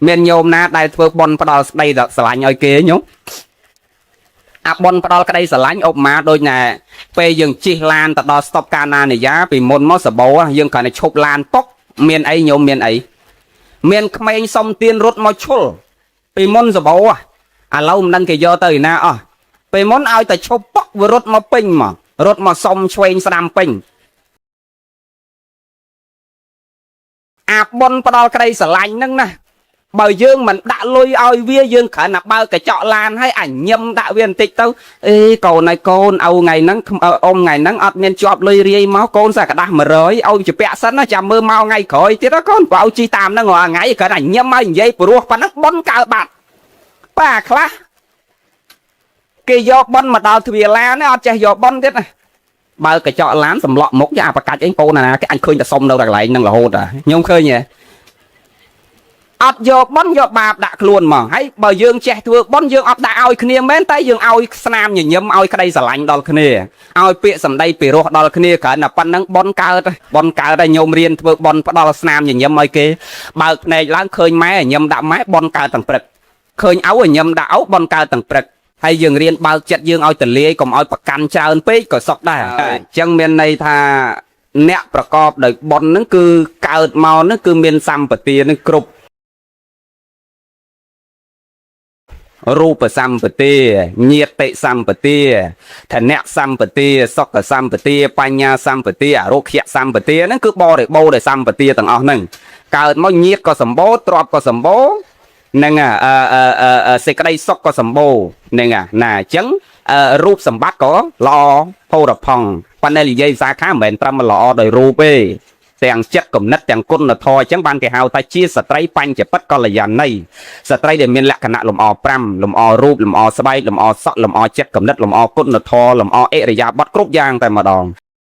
មានញោមណាដែលធ្វើប៉ុនផ្ដល់ស្ដីស្រឡាញ់ឲ្យគេញោមអាប៉ុនផ្ដល់ក្តីស្រឡាញ់ឧបមាដូចណែពេលយើងជិះឡានទៅដល់ស្តុបកាណានិយាពីមុនមកសបោយើងគ្រាន់តែឈប់ឡានតុកមានអីញោមមានអីមានក្មេងសុំទានរត់មកឈុលពីមុនសបោឥឡូវមិនដឹងគេយកទៅឯណាអស់ពេលមុនឲ្យតែឈប់ប៉ុកវារត់មកពេញមករត់មកសុំឆ្វេងស្ដាំពេញអាប៉ុនផ្ដល់ក្តីស្រឡាញ់ហ្នឹងណាបើយើងមិនដាក់លុយឲ្យវាយើងគ្រាន់តែបើកញ្ចក់ឡានឲ្យអញឹមដាក់វាបន្តិចទៅអេកូនឲ្យកូនឲ្យថ្ងៃហ្នឹងអ៊ំថ្ងៃហ្នឹងអត់មានជាប់លុយរាយមកកូនសាកដាស់100ឲ្យជាពាក់សិនណាចាំមើលមកថ្ងៃក្រោយទៀតកូនបើឲ្យជីតាមហ្នឹងរាល់ថ្ងៃគ្រាន់តែញឹមឲ្យនិយាយព្រោះប៉ុណ្ណឹងប៉ុនកើបាត់ប៉ាខ្លះគេយកប៉ុនមកដល់ទ្វារឡានអត់ចេះយកប៉ុនទៀតណាបើកញ្ចក់ឡានសម្លក់មុខយ៉ាបកាច់អីកូនណាគេអញឃើញតែសុំនៅកន្លែងហ្នឹងរហូតខ្ញុំឃើញហ៎អត់យកប៉ុនយកបាបដាក់ខ្លួនមកហើយបើយើងចេះធ្វើប៉ុនយើងអត់ដាក់ឲ្យគ្នាមែនតែយើងឲ្យស្នាមញញឹមឲ្យក្តីស្រឡាញ់ដល់គ្នាឲ្យពាក្យសម្ដីពីរោះដល់គ្នាគ្រាន់តែប៉ុណ្្នឹងប៉ុនកើតតែញោមរៀនធ្វើប៉ុនផ្ដល់ស្នាមញញឹមឲ្យគេបើកភ្នែកឡើងឃើញម៉ែញញឹមដាក់ម៉ែប៉ុនកើតទាំងព្រឹកឃើញឪញញឹមដាក់ឪប៉ុនកើតទាំងព្រឹកហើយយើងរៀនបើកចិត្តយើងឲ្យទលាយកុំឲ្យប្រកាន់ច្រើនពេកក៏សុខដែរអញ្ចឹងមានន័យថាអ្នកប្រកបដោយប៉ុនហ្នឹងគឺកើតមកហ្នឹងគឺមានសម្បទានឹងគ្រប់រូបសម្បទាញាតិសម្បទាធនៈសម្បទាសុខសម្បទាបញ្ញាសម្បទាអរុក្ខសម្បទាហ្នឹងគឺបរិបូរដោយសម្បទាទាំងអស់ហ្នឹងកើតមកញាតិក៏សម្បូរទ្រព្យក៏សម្បូរហ្នឹងសេចក្តីសុខក៏សម្បូរហ្នឹងណាអញ្ចឹងរូបសម្បត្តិក៏ល្អផូរផង់ប៉ុន្តែនិយាយភាសាខាងមិនមែនត្រឹមល្អដោយរូបទេទាំងចិត្តគំនិតទាំងគុណធម៌អញ្ចឹងបានគេហៅថាជាស្ត្រីបញ្ចពិតកល្យាណីស្ត្រីដែលមានលក្ខណៈលំអ5លំអរូបលំអស្បែកលំអសក់លំអចិត្តគំនិតលំអគុណធម៌លំអអិរិយាបថគ្រប់យ៉ាងតែម្ដង